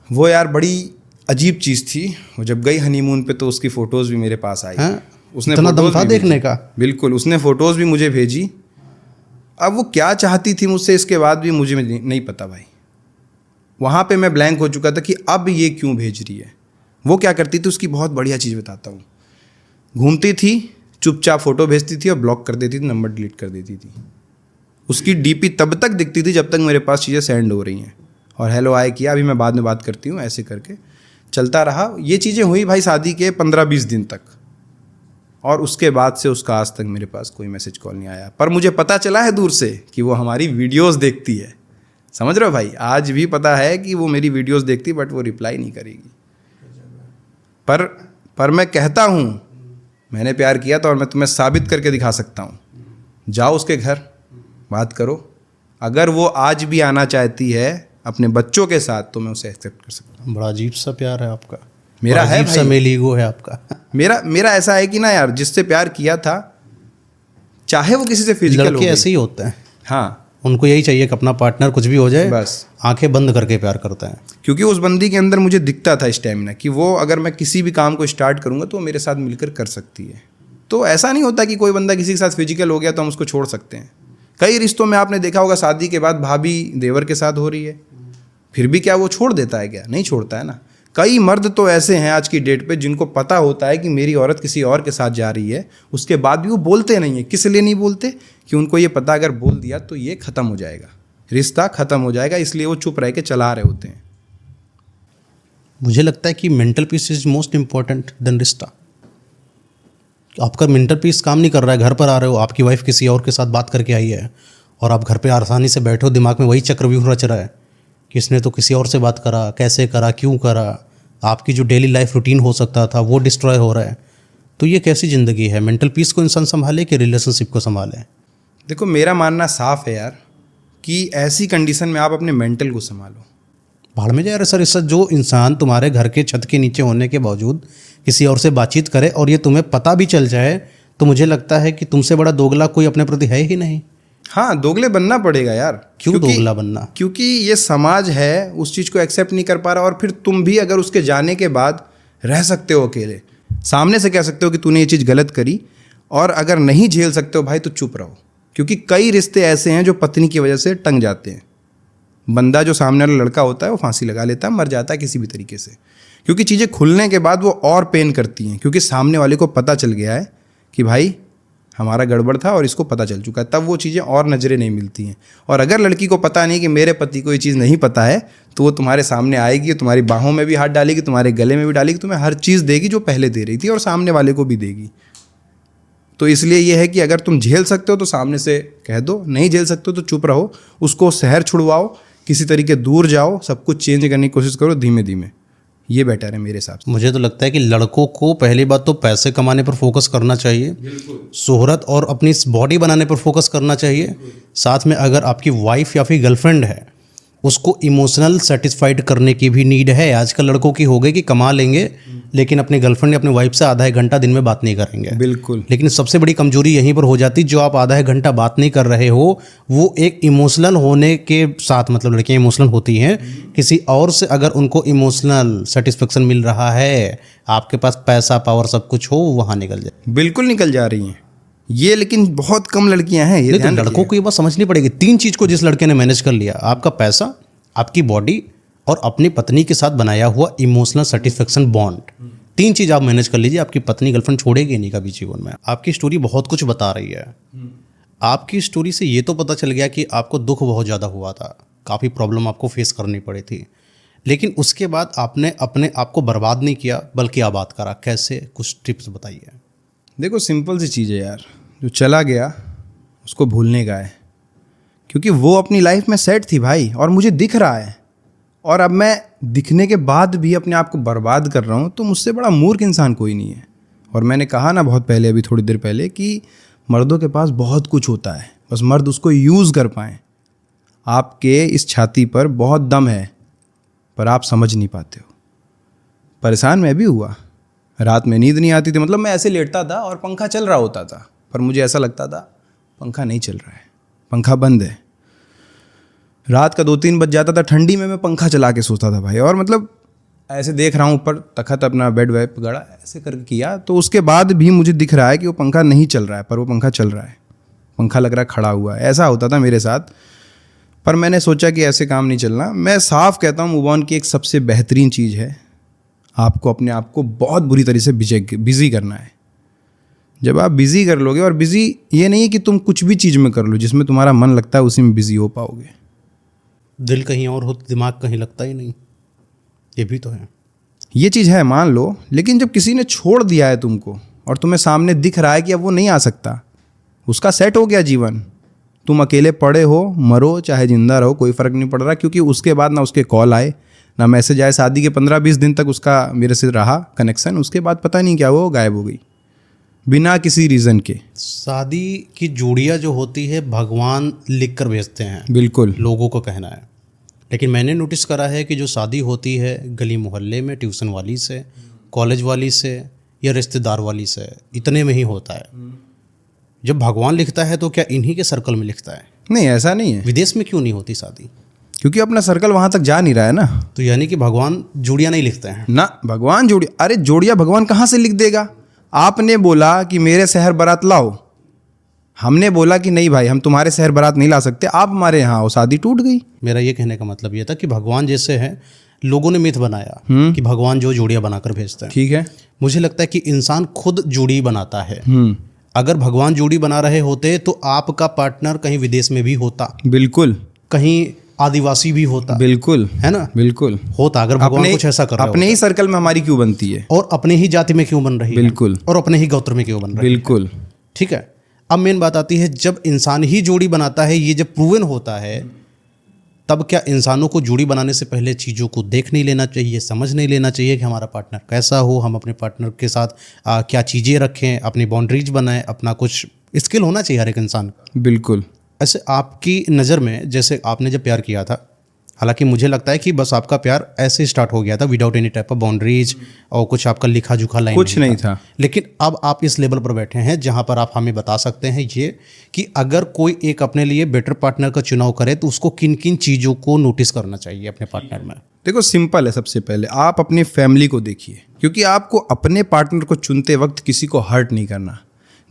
वो यार बड़ी अजीब चीज़ थी। वो जब गई हनीमून पे तो उसकी फ़ोटोज़ भी मेरे पास आई। उसने इतना दम photos था भी देखने भेजी। का? बिल्कुल, उसने फ़ोटोज़ भी मुझे भेजी। अब वो क्या चाहती थी मुझसे इसके बाद भी मुझे नहीं पता भाई। वहाँ पे मैं ब्लैंक हो चुका था कि अब ये क्यों भेज रही है। वो क्या करती थी, उसकी बहुत बढ़िया चीज़ बताता हूँ। घूमती थी, चुपचाप फ़ोटो भेजती थी और ब्लॉक कर देती थी, नंबर डिलीट कर देती थी। उसकी डीपी तब तक दिखती थी जब तक मेरे पास चीज़ें सेंड हो रही हैं, और हेलो आए किया, अभी मैं बाद में बात करती हूँ, ऐसे करके चलता रहा। ये चीज़ें हुई भाई शादी के 15-20 दिन तक, और उसके बाद से उसका आज तक मेरे पास कोई मैसेज कॉल नहीं आया। पर मुझे पता चला है दूर से कि वो हमारी वीडियोस देखती है। समझ रहे हो भाई, आज भी पता है कि वो मेरी वीडियोस देखती, बट वो रिप्लाई नहीं करेगी। पर मैं कहता हूँ मैंने प्यार किया था, और मैं तुम्हें साबित करके दिखा सकता हूँ। जाओ उसके घर, बात करो। अगर वो आज भी आना चाहती है अपने बच्चों के साथ तो मैं उसे एक्सेप्ट कर सकता हूँ। बड़ा अजीब सा प्यार है आपका, मेरा है अजीब सा मेल ईगो है आपका। मेरा ऐसा है कि ना यार, जिससे प्यार किया था, चाहे वो किसी से फिजिकल हो लड़के गई। ऐसे ही होते हैं, हाँ, उनको यही चाहिए कि अपना पार्टनर कुछ भी हो जाए, बस आंखें बंद करके प्यार करते हैं। क्योंकि उस बंदी के अंदर मुझे दिखता था स्टैमिना कि वो अगर मैं किसी भी काम को स्टार्ट करूँगा तो वो मेरे साथ मिलकर कर सकती है। तो ऐसा नहीं होता कि कोई बंदा किसी के साथ फिजिकल हो गया तो हम उसको छोड़ सकते हैं। कई रिश्तों में आपने देखा होगा शादी के बाद भाभी देवर के साथ हो रही है, फिर भी क्या वो छोड़ देता है? क्या नहीं छोड़ता है ना। कई मर्द तो ऐसे हैं आज की डेट पे जिनको पता होता है कि मेरी औरत किसी और के साथ जा रही है, उसके बाद भी वो बोलते नहीं है। किस लिए नहीं बोलते? कि उनको ये पता अगर बोल दिया तो ये ख़त्म हो जाएगा, रिश्ता ख़त्म हो जाएगा, इसलिए वो चुप रह के चला रहे होते हैं। मुझे लगता है कि mental peace is most important than रिश्ता। आपका मेंटल पीस काम नहीं कर रहा है, घर पर आ रहे हो, आपकी वाइफ किसी और के साथ बात करके आई है, और आप घर पे आसानी से बैठो, दिमाग में वही चक्रव्यूह रच रहा है कि इसने तो किसी और से बात करा, कैसे करा, क्यों करा। आपकी जो डेली लाइफ रूटीन हो सकता था वो डिस्ट्रॉय हो रहा है। तो ये कैसी ज़िंदगी है? मेंटल पीस को इंसान संभाले कि रिलेशनशिप को संभाले? देखो मेरा मानना साफ है यार कि ऐसी कंडीशन में आप अपने मेंटल को संभालो। भाड़ में जाए सर, इससे जो इंसान तुम्हारे घर के छत के नीचे होने के बावजूद किसी और से बातचीत करे और ये तुम्हें पता भी चल जाए, तो मुझे लगता है कि तुमसे बड़ा दोगला कोई अपने प्रति है ही नहीं। हाँ, दोगले बनना पड़ेगा यार। क्यों दोगला बनना? क्योंकि ये समाज है उस चीज़ को एक्सेप्ट नहीं कर पा रहा, और फिर तुम भी अगर उसके जाने के बाद रह सकते हो अकेले, सामने से कह सकते हो कि तूने ये चीज़ गलत करी, और अगर नहीं झेल सकते हो भाई तो चुप रहो। क्योंकि कई रिश्ते ऐसे हैं जो पत्नी की वजह से टंग जाते हैं। बंदा जो सामने वाला लड़का होता है वो फांसी लगा लेता है, मर जाता है किसी भी तरीके से, क्योंकि चीज़ें खुलने के बाद वो और पेन करती हैं, क्योंकि सामने वाले को पता चल गया है कि भाई हमारा गड़बड़ था और इसको पता चल चुका है, तब वो चीज़ें और नज़रें नहीं मिलती हैं। और अगर लड़की को पता नहीं कि मेरे पति को ये चीज़ नहीं पता है, तो वो तुम्हारे सामने आएगी, तुम्हारी बाहों में भी हाथ डालेगी, तुम्हारे गले में भी डालेगी, तुम्हें हर चीज़ देगी जो पहले दे रही थी, और सामने वाले को भी देगी। तो इसलिए ये है कि अगर तुम झेल सकते हो तो सामने से कह दो, नहीं झेल सकते हो तो चुप रहो, उसको शहर छुड़वाओ, किसी तरीके दूर जाओ, सब कुछ चेंज करने की कोशिश करो धीमे धीमे। ये बेटर है मेरे हिसाब से। मुझे तो लगता है कि लड़कों को पहली बात तो पैसे कमाने पर फोकस करना चाहिए, शोहरत और अपनी बॉडी बनाने पर फोकस करना चाहिए। साथ में अगर आपकी वाइफ या फिर गर्लफ्रेंड है, उसको इमोशनल सेटिस्फाइड करने की भी नीड है। आजकल लड़कों की हो गई कि कमा लेंगे लेकिन अपनी गर्लफ्रेंड या अपनी वाइफ से आधा एक घंटा दिन में बात नहीं करेंगे। बिल्कुल। लेकिन सबसे बड़ी कमजोरी यहीं पर हो जाती, जो आप आधा एक घंटा बात नहीं कर रहे हो वो एक इमोशनल होने के साथ, मतलब लड़कियां इमोशनल होती हैं, किसी और से अगर उनको इमोशनल सेटिस्फेक्शन मिल रहा है, आपके पास पैसा पावर सब कुछ हो, वहाँ निकल जाए। बिल्कुल निकल जा रही हैं ये, लेकिन बहुत कम लड़कियां हैं ये। नहीं तो लड़कों को ये बात समझनी पड़ेगी। 3 चीज़ को जिस लड़के ने मैनेज कर लिया, आपका पैसा, आपकी बॉडी और अपनी पत्नी के साथ बनाया हुआ इमोशनल सेटिस्फेक्शन बॉन्ड, 3 चीज़ आप मैनेज कर लीजिए, आपकी पत्नी गर्लफ्रेंड छोड़ेगी नहीं कभी जीवन में। आपकी स्टोरी बहुत कुछ बता रही है। आपकी स्टोरी से ये तो पता चल गया कि आपको दुख बहुत ज़्यादा हुआ था, काफ़ी प्रॉब्लम आपको फेस करनी पड़ी थी, लेकिन उसके बाद आपने अपने आप को बर्बाद नहीं किया बल्कि आबाद करा। कैसे, कुछ टिप्स बताइए। देखो सिंपल सी चीज़ है यार, जो चला गया उसको भूलने का है, क्योंकि वो अपनी लाइफ में सेट थी भाई, और मुझे दिख रहा है, और अब मैं दिखने के बाद भी अपने आप को बर्बाद कर रहा हूँ, तो मुझसे बड़ा मूर्ख इंसान कोई नहीं है। और मैंने कहा ना बहुत पहले, अभी थोड़ी देर पहले, कि मर्दों के पास बहुत कुछ होता है, बस मर्द उसको यूज़ कर पाएँ। आपके इस छाती पर बहुत दम है पर आप समझ नहीं पाते हो। परेशान मैं भी हुआ, रात में नींद नहीं आती थी, मतलब मैं ऐसे लेटता था और पंखा चल रहा होता था, पर मुझे ऐसा लगता था पंखा नहीं चल रहा है, पंखा बंद है। रात का 2-3 बज जाता था, ठंडी में मैं पंखा चला के सोता था भाई, और मतलब ऐसे देख रहा हूँ ऊपर तखत अपना बेड वेड गड़ा ऐसे करके किया, तो उसके बाद भी मुझे दिख रहा है कि वो पंखा नहीं चल रहा है, पर वो पंखा चल रहा है, पंखा लग रहा है खड़ा हुआ है। ऐसा होता था मेरे साथ, पर मैंने सोचा कि ऐसे काम नहीं चलना। मैं साफ कहता हूँ, मूव ऑन की एक सबसे बेहतरीन चीज़ है, आपको अपने आप को बहुत बुरी तरह से बिजी करना है। जब आप बिजी कर लोगे, और बिजी ये नहीं है कि तुम कुछ भी चीज़ में कर लो, जिसमें तुम्हारा मन लगता है उसी में बिजी हो पाओगे। दिल कहीं और हो, दिमाग कहीं लगता ही नहीं, ये भी तो है। ये चीज़ है, मान लो, लेकिन जब किसी ने छोड़ दिया है तुमको और तुम्हें सामने दिख रहा है कि अब वो नहीं आ सकता, उसका सेट हो गया जीवन, तुम अकेले पड़े हो, मरो चाहे जिंदा रहो, कोई फ़र्क नहीं पड़ रहा, क्योंकि उसके बाद ना उसके कॉल आए ना मैसेज आए। शादी के 15-20 दिन तक उसका मेरे से रहा कनेक्शन, उसके बाद पता नहीं क्या वो गायब हो गई बिना किसी रीज़न के। शादी की जोड़ियाँ जो होती है भगवान लिख कर भेजते हैं, बिल्कुल, लोगों को कहना है, लेकिन मैंने नोटिस करा है कि जो शादी होती है गली मोहल्ले में, ट्यूशन वाली से, कॉलेज वाली से या रिश्तेदार वाली से, इतने में ही होता है। जब भगवान लिखता है तो क्या इन्हीं के सर्कल में लिखता है? नहीं, ऐसा नहीं है। विदेश में क्यों नहीं होती शादी? क्योंकि अपना सर्कल वहाँ तक जा नहीं रहा है ना। तो यानी कि भगवान जोड़ियाँ नहीं लिखते हैं ना, भगवान अरे जोड़ियाँ भगवान कहाँ से लिख देगा? आपने बोला कि मेरे शहर बारात लाओ, हमने बोला कि नहीं भाई हम तुम्हारे शहर बारात नहीं ला सकते, आप हमारे यहाँ आओ, शादी टूट गई। मेरा ये कहने का मतलब ये था कि भगवान जैसे है, लोगों ने मिथ बनाया कि भगवान जो जोड़ियाँ बनाकर भेजते हैं। ठीक है, मुझे लगता है कि इंसान खुद जोड़ी बनाता है। अगर भगवान जोड़ी बना रहे होते तो आपका पार्टनर कहीं विदेश में भी होता, बिल्कुल, कहीं आदिवासी भी होता, बिल्कुल, है ना, बिल्कुल होता। अगर भगवान कुछ ऐसा कर रहा अपने ही सर्कल में हमारी क्यों बनती है, और अपने ही जाति में क्यों बन रही है, बिल्कुल, और अपने ही गोत्र में क्यों बन रही है, बिल्कुल। ठीक है। अब मेन बात आती है, जब इंसान ही जोड़ी बनाता है, ये जब प्रूवन होता है, तब क्या इंसानों को जोड़ी बनाने से पहले चीज़ों को देख नहीं लेना चाहिए, समझ नहीं लेना चाहिए कि हमारा पार्टनर कैसा हो, हम अपने पार्टनर के साथ क्या चीज़ें रखें, अपनी बाउंड्रीज बनाएं, अपना कुछ स्किल होना चाहिए हर एक इंसान का। बिल्कुल। ऐसे आपकी नज़र में, जैसे आपने जब प्यार किया था, हालांकि मुझे लगता है कि बस आपका प्यार ऐसे स्टार्ट हो गया था without any type of boundaries, और कुछ आपका लिखा जुखा लाइन कुछ नहीं था। लेकिन अब आप इस लेवल पर बैठे हैं जहां पर आप हमें बता सकते हैं ये कि अगर कोई एक अपने लिए बेटर पार्टनर का चुनाव करे तो उसको किन किन चीज़ों को नोटिस करना चाहिए अपने पार्टनर में। देखो सिंपल है, सबसे पहले आप अपनी फैमिली को देखिए, क्योंकि आपको अपने पार्टनर को चुनते वक्त किसी को हर्ट नहीं करना।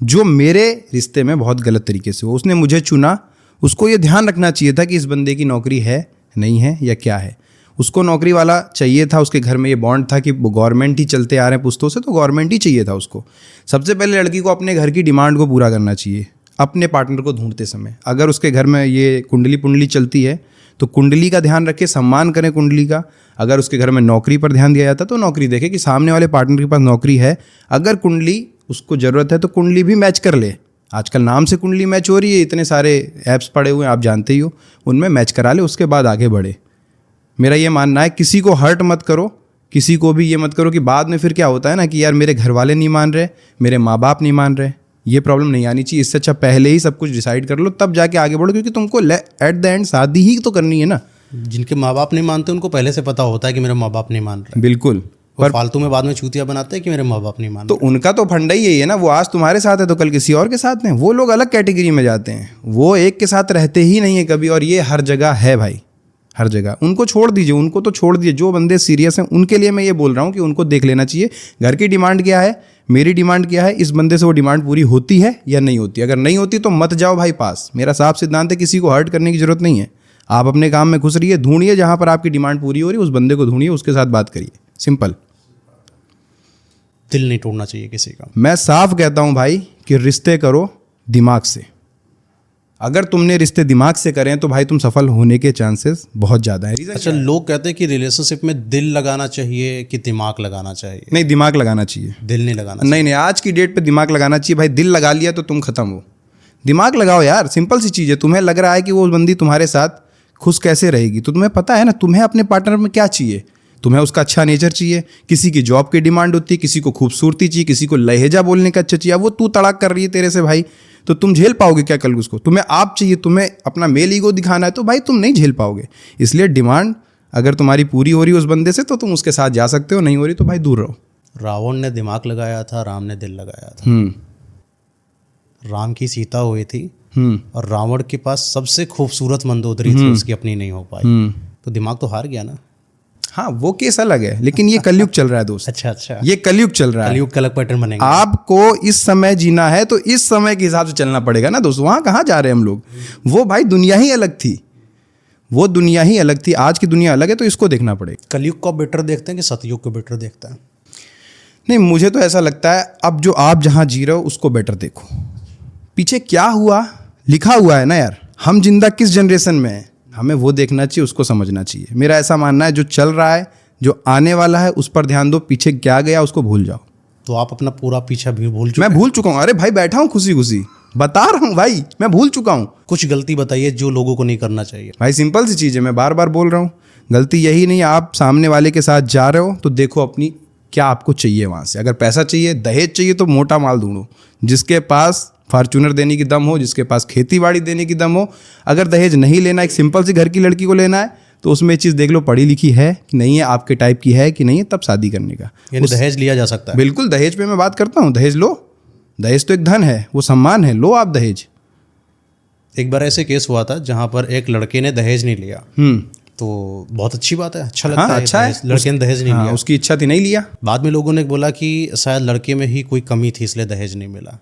जो मेरे रिश्ते में बहुत गलत तरीके से हो, उसने मुझे चुना, उसको ये ध्यान रखना चाहिए था कि इस बंदे की नौकरी है नहीं है या क्या है। उसको नौकरी वाला चाहिए था, उसके घर में ये बॉन्ड था कि वो गवर्नमेंट ही चलते आ रहे हैं पुश्तों से, तो गवर्नमेंट ही चाहिए था उसको। सबसे पहले लड़की को अपने घर की डिमांड को पूरा करना चाहिए अपने पार्टनर को ढूंढते समय। अगर उसके घर में ये कुंडली पुंडली चलती है तो कुंडली का ध्यान रखे, सम्मान करें कुंडली का। अगर उसके घर में नौकरी पर ध्यान दिया जाता तो नौकरी देखे कि सामने वाले पार्टनर के पास नौकरी है। अगर कुंडली उसको ज़रूरत है तो कुंडली भी मैच कर ले। आजकल नाम से कुंडली मैच हो रही है, इतने सारे ऐप्स पड़े हुए हैं, आप जानते ही हो, उनमें मैच करा ले, उसके बाद आगे बढ़े। मेरा ये मानना है किसी को हर्ट मत करो, किसी को भी ये मत करो कि बाद में फिर क्या होता है ना कि यार मेरे घर वाले नहीं मान रहे, मेरे माँ बाप नहीं मान रहे। ये प्रॉब्लम नहीं आनी चाहिए। इससे अच्छा पहले ही सब कुछ डिसाइड कर लो, तब जाके आगे बढ़ो, क्योंकि तुमको एट द एंड शादी ही तो करनी है ना। जिनके माँ बाप नहीं मानते उनको पहले से पता होता है कि मेरे माँ बाप नहीं मान रहे, बिल्कुल। पर फालतू में बाद में चूतिया बनाते हैं कि मेरे माँ बाप नहीं मान तो उनका तो फंडा ही यही है ना, वो आज तुम्हारे साथ है तो कल किसी और के साथ है। वो लोग अलग कैटेगरी में जाते हैं, वो एक के साथ रहते ही नहीं है कभी। और ये हर जगह है भाई, हर जगह। उनको छोड़ दीजिए, उनको तो छोड़ दीजिए। जो बंदे सीरियस हैं उनके लिए मैं ये बोल रहा हूँ कि उनको देख लेना चाहिए घर की डिमांड क्या है, मेरी डिमांड क्या है, इस बंदे से वो डिमांड पूरी होती है या नहीं होती। अगर नहीं होती तो मत जाओ भाई पास। मेरा साफ सिद्धांत है, किसी को हर्ट करने की जरूरत नहीं है। आप अपने काम में खुश रहिए, ढूंढिए जहाँ पर आपकी डिमांड पूरी हो रही है, उस बंदे को ढूंढिए, उसके साथ बात करिए, सिंपल। दिल नहीं तोड़ना चाहिए किसी का। मैं साफ कहता हूँ भाई कि रिश्ते करो दिमाग से। अगर तुमने रिश्ते दिमाग से करें तो भाई तुम सफल होने के चांसेस बहुत ज़्यादा है। अच्छा, लोग कहते हैं कि रिलेशनशिप में दिल लगाना चाहिए कि दिमाग लगाना चाहिए? नहीं, दिमाग लगाना चाहिए। दिल नहीं लगाना नहीं, आज की डेट पे दिमाग लगाना चाहिए भाई। दिल लगा लिया तो तुम खत्म हो। दिमाग लगाओ यार, सिंपल सी चीज़ है। तुम्हें लग रहा है कि वो बंदी तुम्हारे साथ खुश कैसे रहेगी, तो तुम्हें पता है ना तुम्हें अपने पार्टनर में क्या चाहिए। तुम्हें उसका अच्छा नेचर चाहिए, किसी की जॉब की डिमांड होती है, किसी को खूबसूरती चाहिए, किसी को लहजा बोलने का अच्छा चाहिए। अब वो तू तड़ाक कर रही है तेरे से भाई, तो तुम झेल पाओगे क्या कल उसको? तुम्हें आप चाहिए, तुम्हें अपना मेल ईगो दिखाना है, तो भाई तुम नहीं झेल पाओगे। इसलिए डिमांड अगर तुम्हारी पूरी हो रही है उस बंदे से तो तुम उसके साथ जा सकते हो, नहीं हो रही तो भाई दूर रहो। रावण ने दिमाग लगाया था, राम ने दिल लगाया था। राम की सीता हुई थी और रावण के पास सबसे खूबसूरत मंदोदरी थी, उसकी अपनी नहीं हो पाई, तो दिमाग तो हार गया ना। हाँ, वो केस अलग है, लेकिन ये कलयुग चल रहा है दोस्त। अच्छा, ये कलयुग चल रहा है। कलयुग का अलग पैटर्न बनेगा। आपको इस समय जीना है तो इस समय के हिसाब से चलना पड़ेगा ना दोस्त। वहाँ कहाँ जा रहे हैं हम लोग? वो भाई दुनिया ही अलग थी, वो दुनिया ही अलग थी। आज की दुनिया अलग है, तो इसको देखना पड़ेगा। कलयुग को बेटर देखते हैं कि सतयुग को बेटर देखते हैं? नहीं, मुझे तो ऐसा लगता है अब जो आप जहाँ जी रहे हो उसको बेटर देखो। पीछे क्या हुआ लिखा हुआ है ना यार, हम जिंदा किस जनरेशन में है, हमें वो देखना चाहिए, उसको समझना चाहिए। मेरा ऐसा मानना है, जो चल रहा है, जो आने वाला है, उस पर ध्यान दो। पीछे क्या गया उसको भूल जाओ। तो आप अपना पूरा पीछा भी भूल चुके? मैं भूल चुका हूँ। अरे भाई बैठा हूँ खुशी खुशी, बता रहा हूँ भाई, मैं भूल चुका हूँ। कुछ गलती बताइए जो लोगों को नहीं करना चाहिए। भाई सिंपल सी चीज़ है, मैं बार बार बोल रहा हूँ। गलती यही नहीं, आप सामने वाले के साथ जा रहे हो तो देखो अपनी क्या आपको चाहिए वहाँ से। अगर पैसा चाहिए, दहेज चाहिए, तो मोटा माल ढूंढो, जिसके पास फॉर्च्यूनर देने की दम हो, जिसके पास खेती बाड़ी देने की दम हो। अगर दहेज नहीं लेना, एक सिंपल सी घर की लड़की को लेना है, तो उसमें चीज़ देख लो, पढ़ी लिखी है कि नहीं है, आपके टाइप की है कि नहीं है, तब शादी करने का। यानी दहेज लिया जा सकता है? बिल्कुल, दहेज पे मैं बात करता हूँ। दहेज लो, दहेज तो एक धन है, वो सम्मान है, लो आप दहेज। एक बार ऐसे केस हुआ था जहाँ पर एक लड़के ने दहेज नहीं लिया, तो बहुत अच्छी बात है, अच्छा लगता है। अच्छा है, लड़के ने दहेज नहीं लिया, उसकी इच्छा थी, नहीं लिया। बाद में लोगों ने बोला कि शायद लड़के में ही कोई कमी थी इसलिए दहेज नहीं मिला।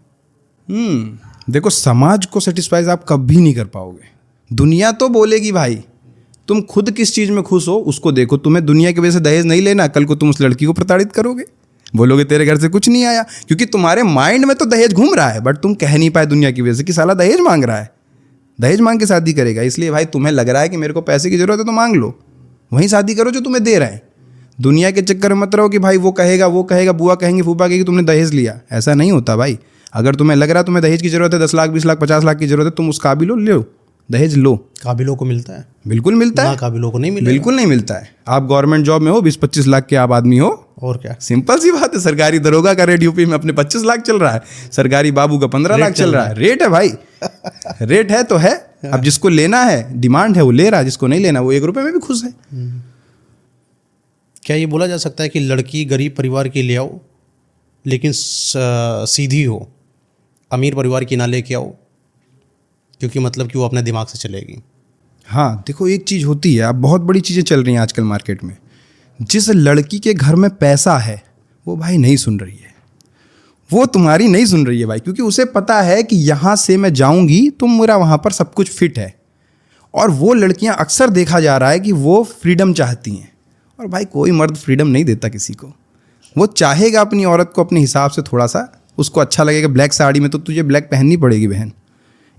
देखो, समाज को सेटिस्फाइज आप कभी नहीं कर पाओगे। दुनिया तो बोलेगी भाई, तुम खुद किस चीज़ में खुश हो उसको देखो। तुम्हें दुनिया की वजह से दहेज नहीं लेना, कल को तुम उस लड़की को प्रताड़ित करोगे, बोलोगे तेरे घर से कुछ नहीं आया, क्योंकि तुम्हारे माइंड में तो दहेज घूम रहा है, बट तुम कह नहीं पाए दुनिया की वजह से कि साला दहेज मांग रहा है, दहेज मांग के शादी करेगा। इसलिए भाई तुम्हें लग रहा है कि मेरे को पैसे की जरूरत है तो मांग लो, वहीं शादी करो जो तुम्हें दे रहे हैं। दुनिया के चक्कर में मत रहो कि भाई वो कहेगा, बुआ कहेंगे, फूफा कहेगी तुमने दहेज लिया। ऐसा नहीं होता भाई। अगर तुम्हें लग रहा है तुम्हें दहेज की जरूरत है, 10 लाख 20 लाख 50 लाख की जरूरत है, तुम उस काबिल हो, लो दहेज लो। काबिलों को मिलता है? बिल्कुल मिलता है। काबिलों को नहीं मिलता? बिल्कुल नहीं मिलता है। आप गवर्नमेंट जॉब में हो, 20-25 लाख के आप आदमी हो, और क्या, सिंपल सी बात है। सरकारी दरोगा का रेट यूपी में अपने 25 लाख चल रहा है, सरकारी बाबू का 15 लाख चल रहा है। रेट है भाई, रेट है तो है। अब जिसको लेना है, डिमांड है, वो ले रहा है, जिसको नहीं लेना वो 1 रुपये में भी खुश है। क्या ये बोला जा सकता है कि लड़की गरीब परिवार की ले आओ लेकिन सीधी हो, अमीर परिवार की ना लेके आओ, क्योंकि मतलब कि वो अपने दिमाग से चलेगी? हाँ देखो, एक चीज़ होती है, अब बहुत बड़ी चीज़ें चल रही हैं आजकल मार्केट में। जिस लड़की के घर में पैसा है वो भाई नहीं सुन रही है, वो तुम्हारी नहीं सुन रही है भाई, क्योंकि उसे पता है कि यहाँ से मैं जाऊँगी तो मेरा वहाँ पर सब कुछ फिट है। और वो लड़कियाँ अक्सर देखा जा रहा है कि वो फ्रीडम चाहती हैं, और भाई कोई मर्द फ्रीडम नहीं देता किसी को। वो चाहेगा अपनी औरत को अपने हिसाब से, थोड़ा सा उसको अच्छा लगेगा ब्लैक साड़ी में तो तुझे ब्लैक पहननी पड़ेगी बहन।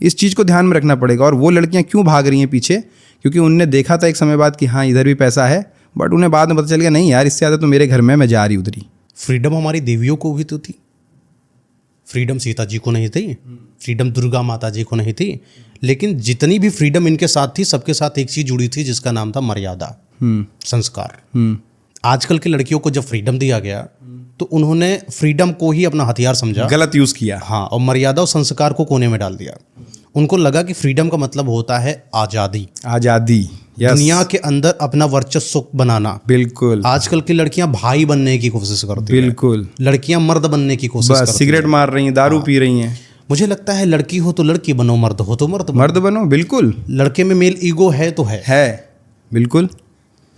इस चीज़ को ध्यान में रखना पड़ेगा। और वो लड़कियां क्यों भाग रही हैं पीछे, क्योंकि उनने देखा था एक समय बाद कि हाँ इधर भी पैसा है, बट उन्हें बाद में पता चल गया नहीं यार, इससे ज़्यादा तो मेरे घर में मैं जा रही उधर ही। फ्रीडम हमारी देवियों को भी तो थी, फ्रीडम सीता जी को नहीं थी, फ्रीडम दुर्गा माता जी को नहीं थी, लेकिन जितनी भी फ्रीडम इनके साथ थी, सबके साथ एक चीज़ जुड़ी थी जिसका नाम था मर्यादा, संस्कार। आजकल की लड़कियों को जब फ्रीडम दिया गया तो उन्होंने फ्रीडम को ही अपना हथियार समझा, गलत यूज़ किया। हाँ, और मर्यादा और संस्कार को कोने में डाल दिया। उनको लगा कि फ्रीडम का मतलब होता है आज़ादी, आज़ादी, यस, दुनिया के अंदर अपना वर्चस्व बनाना। बिल्कुल आजकल की लड़कियां भाई बनने की कोशिश करती हैं, बिल्कुल, लड़कियां मर्द बनने की कोशिश बस करती सिगरेट हैं। मार रही हैं, दारू पी रही हैं। मुझे लगता है लड़की हो तो लड़की बनो, मर्द हो तो मर्द बनो। मर्द बनो, बिल्कुल लड़के में मेल ईगो है तो है। बिल्कुल।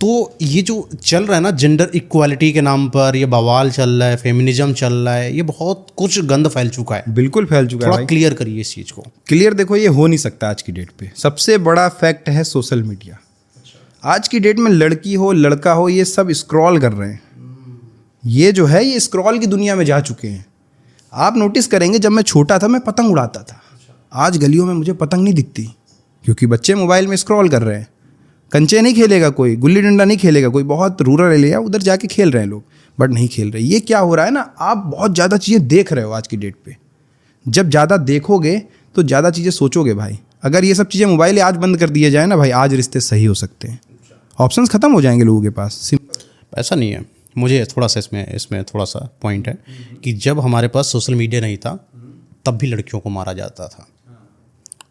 तो ये जो चल रहा है ना जेंडर इक्वालिटी के नाम पर, ये बवाल चल रहा है, फेमिनिज्म चल रहा है, ये बहुत कुछ गंद फैल चुका है। बिल्कुल फैल चुका है थोड़ा भाई। क्लियर करिए इस चीज़ को। क्लियर देखो, ये हो नहीं सकता आज की डेट पे। सबसे बड़ा फैक्ट है सोशल मीडिया। आज की डेट में लड़की हो लड़का हो, ये सब स्क्रॉल कर रहे हैं। ये जो है ये स्क्रॉल की दुनिया में जा चुके हैं। आप नोटिस करेंगे, जब मैं छोटा था मैं पतंग उड़ाता था। आज गलियों में मुझे पतंग नहीं दिखती, क्योंकि बच्चे मोबाइल में स्क्रॉल कर रहे हैं। कंचे नहीं खेलेगा कोई, गुल्ली डंडा नहीं खेलेगा कोई, बहुत रूरल एरिया उधर जाके खेल रहे हैं लोग, बट नहीं खेल रहे। ये क्या हो रहा है ना, आप बहुत ज़्यादा चीज़ें देख रहे हो आज की डेट पे। जब ज़्यादा देखोगे तो ज़्यादा चीज़ें सोचोगे भाई। अगर ये सब चीज़ें मोबाइल आज बंद कर दिए जाए ना भाई, आज रिश्ते सही हो सकते हैं। ऑप्शंस ख़त्म हो जाएंगे लोगों के पास। ऐसा नहीं है। मुझे थोड़ा सा इसमें थोड़ा सा पॉइंट है कि जब हमारे पास सोशल मीडिया नहीं था तब भी लड़कियों को मारा जाता था,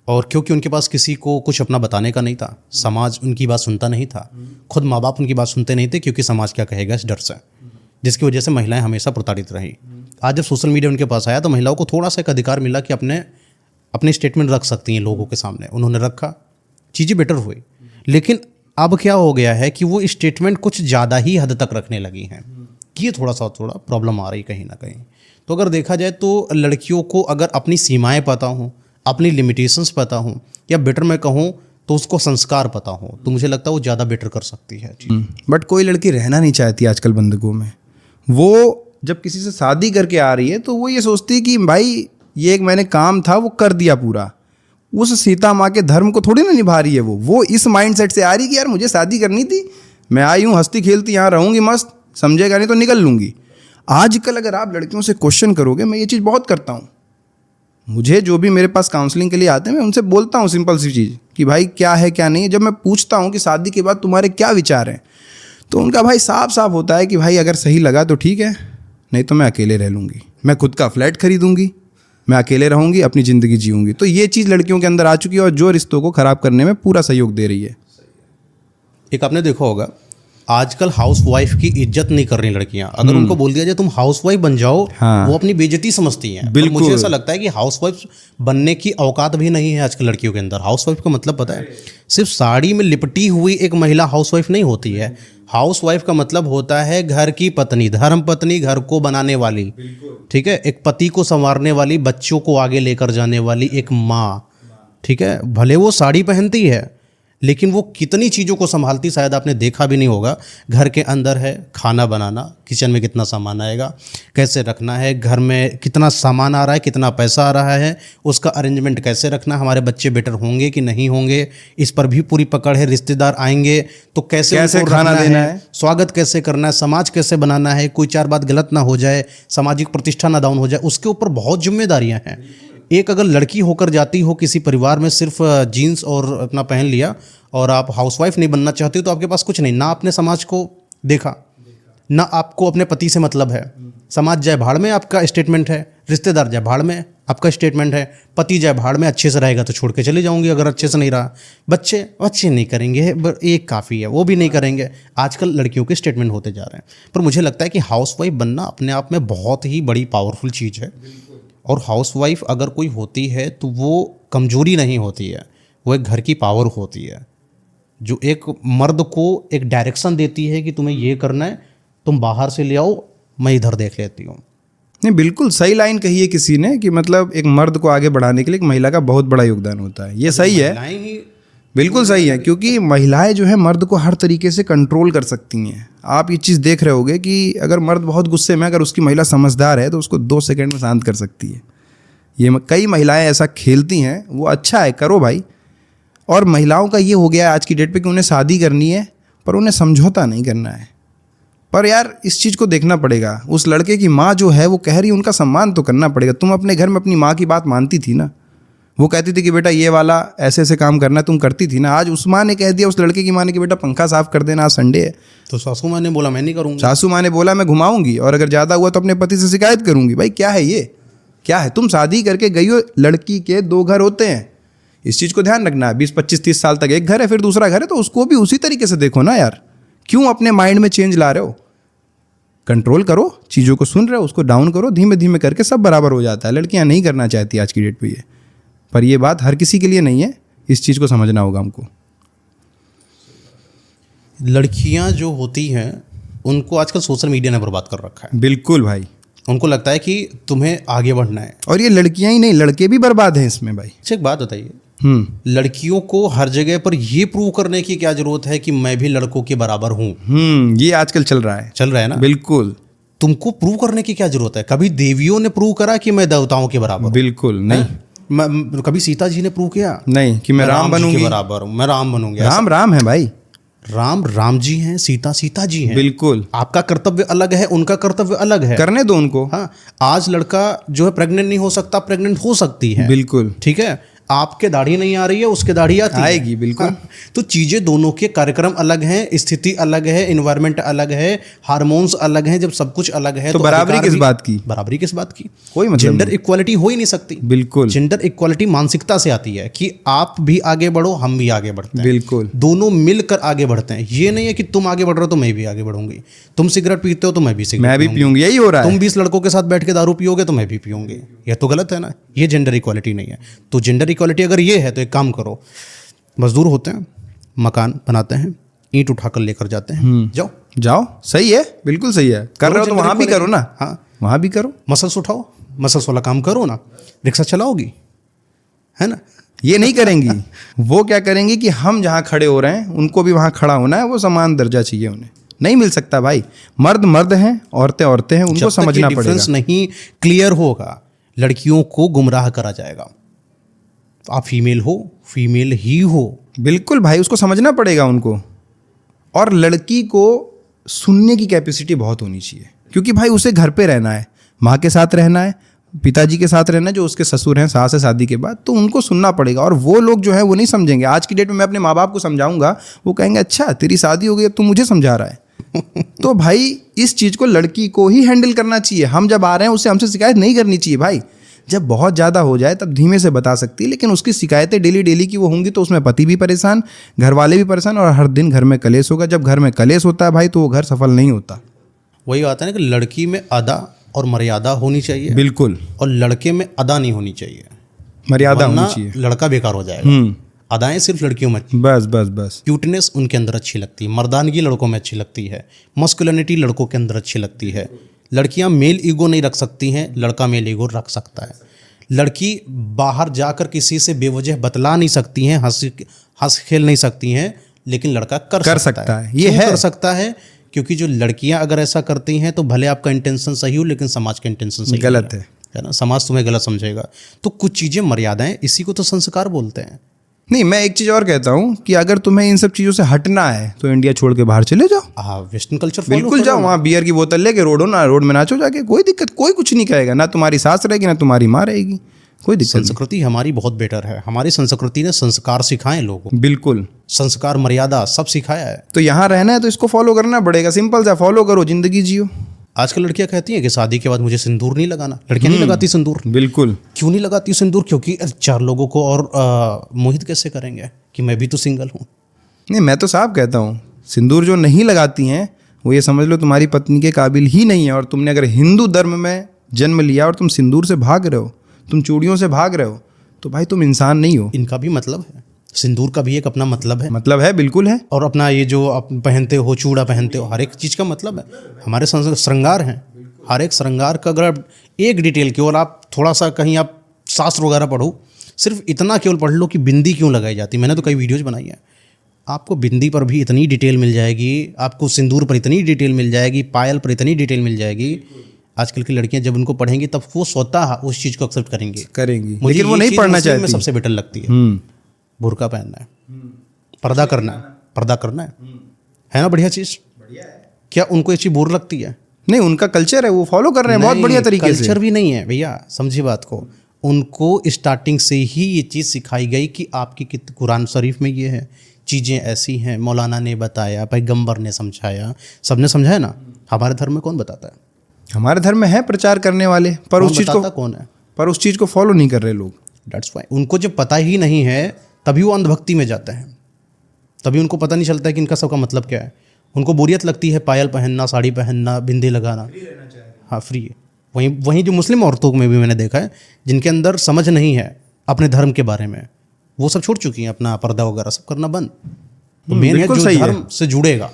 और क्योंकि उनके पास किसी को कुछ अपना बताने का नहीं था, समाज उनकी बात सुनता नहीं था, खुद माँ बाप उनकी बात सुनते नहीं थे क्योंकि समाज क्या कहेगा इस डर से, जिसकी वजह से महिलाएं हमेशा प्रताड़ित रहीं। आज जब सोशल मीडिया उनके पास आया तो महिलाओं को थोड़ा सा एक अधिकार मिला कि अपने स्टेटमेंट रख सकती हैं लोगों के सामने। उन्होंने रखा, चीज़ें बेटर हुई। लेकिन अब क्या हो गया है कि वो स्टेटमेंट कुछ ज़्यादा ही हद तक रखने लगी हैं, ये थोड़ा प्रॉब्लम आ रही कहीं ना कहीं। तो अगर देखा जाए तो लड़कियों को अगर अपनी सीमाएं पता हों, अपनी लिमिटेशंस पता हों, या बेटर मैं कहूँ तो उसको संस्कार पता हो, तो मुझे लगता है वो ज़्यादा बेटर कर सकती है। बट कोई लड़की रहना नहीं चाहती आजकल बंधकों में। वो जब किसी से शादी करके आ रही है तो वो ये सोचती है कि भाई ये एक मैंने काम था वो कर दिया पूरा। उस सीता माँ के धर्म को थोड़ी ना निभा रही है वो इस माइंडसेट से आ रही कि यार मुझे शादी करनी थी, मैं आई हूँ हंसती खेलती यहाँ रहूँगी मस्त, समझेगा नहीं तो निकल लूँगी। आजकल अगर आप लड़कियों से क्वेश्चन करोगे, मैं ये चीज़ बहुत करता हूँ। मुझे जो भी मेरे पास काउंसलिंग के लिए आते हैं मैं उनसे बोलता हूँ सिंपल सी चीज़ कि भाई क्या है क्या नहीं है। जब मैं पूछता हूँ कि शादी के बाद तुम्हारे क्या विचार हैं, तो उनका भाई साफ साफ होता है कि भाई अगर सही लगा तो ठीक है, नहीं तो मैं अकेले रह लूँगी, मैं खुद का फ्लैट खरीदूँगी, मैं अकेले रहूँगी, अपनी ज़िंदगी जीऊँगी। तो ये चीज़ लड़कियों के अंदर आ चुकी है और जो रिश्तों को ख़राब करने में पूरा सहयोग दे रही है। एक आपने देखा होगा आजकल हाउस वाइफ की इज्जत नहीं कर रही लड़कियां। अगर उनको बोल दिया जाए तुम हाउस वाइफ बन जाओ, हाँ। वो अपनी बेइज्जती समझती हैं। बिल्कुल। मुझे ऐसा लगता है कि हाउस वाइफ बनने की औकात भी नहीं है आजकल लड़कियों के अंदर। हाउस वाइफ का मतलब पता है, सिर्फ साड़ी में लिपटी हुई एक महिला हाउस वाइफ नहीं होती है। हाउस वाइफ का मतलब होता है घर की पत्नी, धर्म पत्नी, घर को बनाने वाली, ठीक है, एक पति को संवारने वाली, बच्चों को आगे लेकर जाने वाली एक माँ, ठीक है। भले वो साड़ी पहनती है लेकिन वो कितनी चीज़ों को संभालती शायद आपने देखा भी नहीं होगा। घर के अंदर है खाना बनाना, किचन में कितना सामान आएगा, कैसे रखना है, घर में कितना सामान आ रहा है, कितना पैसा आ रहा है, उसका अरेंजमेंट कैसे रखना, हमारे बच्चे बेटर होंगे कि नहीं होंगे, इस पर भी पूरी पकड़ है। रिश्तेदार आएंगे तो कैसे उनको खाना रखना देना है, स्वागत कैसे करना है, समाज कैसे बनाना है, कोई चार बात गलत ना हो जाए, सामाजिक प्रतिष्ठा ना डाउन हो जाए, उसके ऊपर बहुत जिम्मेदारियाँ हैं। एक अगर लड़की होकर जाती हो किसी परिवार में, सिर्फ जीन्स और अपना पहन लिया और आप हाउसवाइफ नहीं बनना चाहती हो, तो आपके पास कुछ नहीं, ना आपने समाज को देखा, ना आपको अपने पति से मतलब है। समाज जाए भाड़ में आपका स्टेटमेंट है, रिश्तेदार जाए भाड़ में आपका स्टेटमेंट है, पति जाए भाड़ में, अच्छे से रहेगा तो छोड़ के चले जाऊंगी, अगर अच्छे से नहीं रहा, बच्चे नहीं करेंगे, एक काफ़ी है, वो भी नहीं करेंगे। आजकल लड़कियों के स्टेटमेंट होते जा रहे हैं। पर मुझे लगता है कि हाउसवाइफ बनना अपने आप में बहुत ही बड़ी पावरफुल चीज़ है। और हाउसवाइफ अगर कोई होती है तो वो कमजोरी नहीं होती है, वो एक घर की पावर होती है जो एक मर्द को एक डायरेक्शन देती है कि तुम्हें ये करना है, तुम बाहर से ले आओ, मैं इधर देख लेती हूँ। नहीं, बिल्कुल सही लाइन कही है किसी ने कि मतलब एक मर्द को आगे बढ़ाने के लिए एक महिला का बहुत बड़ा योगदान होता है। ये सही है, बिल्कुल सही है, क्योंकि महिलाएं जो है मर्द को हर तरीके से कंट्रोल कर सकती हैं। आप ये चीज़ देख रहे होगे कि अगर मर्द बहुत गुस्से में, अगर उसकी महिला समझदार है तो उसको 2 सेकंड में शांत कर सकती है। ये कई महिलाएं ऐसा खेलती हैं, वो अच्छा है, करो भाई। और महिलाओं का ये हो गया है आज की डेट पे कि उन्हें शादी करनी है पर उन्हें समझौता नहीं करना है। पर यार इस चीज़ को देखना पड़ेगा, उस लड़के की माँ जो है वो कह रही है, उनका सम्मान तो करना पड़ेगा। तुम अपने घर में अपनी माँ की बात मानती थी ना, वो कहती थी कि बेटा ये वाला ऐसे ऐसे काम करना है, तुम करती थी ना। आज उस माँ ने कह दिया, उस लड़के की माँ ने, कि बेटा पंखा साफ कर देना, आज संडे है। तो सासू माँ ने बोला मैं नहीं करूँगा। सासू माँ ने बोला मैं घुमाऊंगी, और अगर ज़्यादा हुआ तो अपने पति से शिकायत करूंगी। भाई क्या है ये, क्या है? तुम शादी करके गई हो, लड़की के 2 घर होते हैं, इस चीज़ को ध्यान रखना है। 20, 25, 30 साल तक एक घर है, फिर दूसरा घर है, तो उसको भी उसी तरीके से देखो ना यार। क्यों अपने माइंड में चेंज ला रहे हो? कंट्रोल करो, चीज़ों को सुन रहे हो उसको डाउन करो, धीमे धीमे करके सब बराबर हो जाता है। लड़कियां नहीं करना चाहती आज की डेट पे ये, पर ये बात हर किसी के लिए नहीं है, इस चीज़ को समझना होगा हमको। लड़कियां जो होती हैं उनको आजकल सोशल मीडिया ने बर्बाद कर रखा है। बिल्कुल भाई, उनको लगता है कि तुम्हें आगे बढ़ना है। और ये लड़कियां ही नहीं, लड़के भी बर्बाद हैं इसमें भाई। अच्छा एक बात बताइए, लड़कियों को हर जगह पर ये प्रूव करने की क्या जरूरत है कि मैं भी लड़कों के बराबर हूँ? ये आजकल चल रहा है ना? बिल्कुल। तुमको प्रूव करने की क्या जरूरत है? कभी देवियों ने प्रूव करा कि मैं देवताओं के बराबर हूं? बिल्कुल नहीं। कभी सीता जी ने प्रूव किया नहीं कि मैं राम बनूंगी, के बराबर हूं, मैं राम बनूंगी? राम है भाई, राम जी हैं, सीता जी हैं। बिल्कुल। आपका कर्तव्य अलग है, उनका कर्तव्य अलग है, करने दो उनको। हाँ, आज लड़का जो है प्रेग्नेंट नहीं हो सकता, प्रेग्नेंट हो सकती है। बिल्कुल ठीक है, आपके दाढ़ी नहीं आ रही है, उसके दाढ़ी आएगी। बिल्कुल। हाँ, तो चीजें दोनों के कार्यक्रम अलग हैं, स्थिति अलग है, एनवायरनमेंट अलग है, हार्मोन्स अलग हैं। जब सब कुछ अलग है तो बराबरी किस बात की? बराबरी किस बात की? कोई मतलब जेंडर इक्वालिटी हो ही नहीं सकती। बिल्कुल। जेंडर इक्वालिटी मानसिकता से आती है कि आप भी आगे बढ़ो, हम भी आगे बढ़ते हैं। बिल्कुल। दोनों मिलकर आगे बढ़ते हैं। ये नहीं है कि तुम आगे बढ़ रहे हो तो मैं भी आगे बढ़ूंगी, तुम सिगरेट पीते हो तो मैं भी पीऊंगी, यही हो रहा है। तुम 20 लड़कों के साथ बैठ के दारू पियोगे तो मैं भी पीऊंगी। यह तो गलत है ना, ये जेंडर इक्वालिटी नहीं है। तो जेंडर इक्वालिटी अगर ये है तो एक काम करो, मजदूर होते हैं, मकान बनाते हैं, ईंट उठाकर लेकर जाते हैं, जाओ। सही है, बिल्कुल सही है। कर रहे हो तो वहां भी करो ना। हाँ, वहां भी करो। मसल्स उठाओ, मसल्स वाला काम करो ना। रिक्शा चलाओगी, है ना? ये नहीं करेंगी। वो क्या करेंगी कि हम जहाँ खड़े हो रहे हैं उनको भी वहाँ खड़ा होना है, वो समान दर्जा चाहिए उन्हें। नहीं मिल सकता भाई। मर्द हैं, औरतें हैं, उनको समझना पड़ेगा। डिफरेंस नहीं क्लियर होगा, लड़कियों को गुमराह करा जाएगा। आप फीमेल हो, फीमेल ही हो। बिल्कुल भाई, उसको समझना पड़ेगा उनको। और लड़की को सुनने की कैपेसिटी बहुत होनी चाहिए, क्योंकि भाई उसे घर पे रहना है, माँ के साथ रहना है, पिताजी के साथ रहना है, जो उसके ससुर हैं, सास है शादी के बाद, तो उनको सुनना पड़ेगा। और वो लोग जो है वो नहीं समझेंगे। आज की डेट में मैं अपने माँ बाप को समझाऊंगा, वो कहेंगे अच्छा तेरी शादी हो गई, तू मुझे समझा रहा है। तो भाई इस चीज़ को लड़की को ही हैंडल करना चाहिए। हम जब आ रहे हैं उससे हमसे शिकायत नहीं करनी चाहिए भाई। जब बहुत ज़्यादा हो जाए तब धीमे से बता सकती है, लेकिन उसकी शिकायतें डेली की वो होंगी तो उसमें पति भी परेशान, घर वाले भी परेशान, और हर दिन घर में कलेश होगा। जब घर में कलेश होता है भाई तो वो घर सफल नहीं होता। वही बात है ना कि लड़की में अदा और मर्यादा होनी चाहिए। बिल्कुल। और लड़के में अदा नहीं होनी चाहिए, मर्यादा होनी चाहिए। लड़का बेकार हो जाएगा। अदाएं सिर्फ लड़कियों में, बस क्यूटनेस उनके अंदर अच्छी लगती है, मर्दानगी लड़कों में अच्छी लगती है, मस्कुलिनिटी लड़कों के अंदर अच्छी लगती है। लड़कियां मेल ईगो नहीं रख सकती हैं, लड़का मेल ईगो रख सकता है। लड़की बाहर जाकर किसी से बेवजह बतला नहीं सकती हैं, हंस खेल नहीं सकती हैं, लेकिन लड़का कर सकता है। ये है कर सकता है, क्योंकि जो लड़कियां अगर ऐसा करती हैं तो भले आपका इंटेंशन सही हो, लेकिन समाज का इंटेंशन सही गलत है ना, समाज तुम्हें गलत समझेगा। तो कुछ चीज़ें मर्यादाएं, इसी को तो संस्कार बोलते हैं। नहीं, मैं एक चीज़ और कहता हूँ कि अगर तुम्हें इन सब चीज़ों से हटना है तो इंडिया छोड़ के बाहर चले जाओ। हाँ, वेस्टर्न कल्चर बिल्कुल जाओ, वहाँ बियर की बोतल लेके रोड में नाचो जाके, कोई दिक्कत, कोई कुछ नहीं कहेगा। ना तुम्हारी सास रहेगी ना तुम्हारी माँ रहेगी, कोई दिक्कत नहीं। संस्कृति हमारी बहुत बेटर है। हमारी संस्कृति ने संस्कार सिखाए लोगों को। बिल्कुल, संस्कार, मर्यादा सब सिखाया है। तो यहाँ रहना है तो इसको फॉलो करना पड़ेगा। सिंपल सा फॉलो करो, जिंदगी जियो। आजकल लड़कियां कहती हैं कि शादी के बाद मुझे सिंदूर नहीं लगाना। लड़कियां नहीं लगाती सिंदूर। बिल्कुल। क्यों नहीं लगाती सिंदूर? क्योंकि 4 लोगों को और मोहित कैसे करेंगे कि मैं भी तो सिंगल हूँ। नहीं, मैं तो साफ कहता हूँ, सिंदूर जो नहीं लगाती हैं वो ये समझ लो तुम्हारी पत्नी के काबिल ही नहीं है। और तुमने अगर हिंदू धर्म में जन्म लिया और तुम सिंदूर से भाग रहे हो, तुम चूड़ियों से भाग रहे हो, तो भाई तुम इंसान नहीं हो। इनका भी मतलब है, सिंदूर का भी एक अपना मतलब है, बिल्कुल है। और अपना ये जो आप पहनते हो, चूड़ा पहनते हो, हर एक चीज़ का मतलब है। हमारे श्रृंगार हैं, हर एक श्रृंगार का अगर आप एक डिटेल केवल आप थोड़ा सा कहीं आप शास्त्र वगैरह पढ़ो, सिर्फ इतना केवल पढ़ लो कि बिंदी क्यों लगाई जाती है। मैंने तो कई वीडियोज़ बनाई हैं, आपको बिंदी पर भी इतनी डिटेल मिल जाएगी, आपको सिंदूर पर इतनी डिटेल मिल जाएगी, पायल पर इतनी डिटेल मिल जाएगी। आजकल की लड़कियां जब उनको पढ़ेंगे तब वो स्वतः उस चीज़ को एक्सेप्ट करेंगी। लेकिन वो नहीं पढ़ना चाहती। सबसे बेटर लगती है बुर्का पहनना है, पर्दा करना है ना, बढ़िया चीज़। क्या उनको ये चीज़ बोर लगती है? नहीं, उनका कल्चर है, वो फॉलो कर रहे हैं बहुत बढ़िया तरीके से। कल्चर भी नहीं है भैया, समझिए बात को। उनको स्टार्टिंग से ही ये चीज़ सिखाई गई कि आपकी कुरान शरीफ में ये है, चीज़ें ऐसी हैं, मौलाना ने बताया, पैगंबर ने समझाया, सबने समझाया ना। हमारे धर्म में कौन बताता है? हमारे धर्म में है प्रचार करने वाले, पर उस चीज़ को कौन है? पर उस चीज़ को फॉलो नहीं कर रहे लोग। दैट्स वाई उनको जब पता ही नहीं है तभी वो अंधभक्ति में जाते हैं, तभी उनको पता नहीं चलता है कि इनका सबका मतलब क्या है। उनको बोरियत लगती है पायल पहनना, साड़ी पहनना, बिंदी लगाना, हाँ फ्री है। वहीं जो मुस्लिम औरतों में भी मैंने देखा है जिनके अंदर समझ नहीं है अपने धर्म के बारे में, वो सब छोड़ चुकी हैं, अपना पर्दा वगैरह सब करना बंद। तो मेन है जो धर्म से जुड़ेगा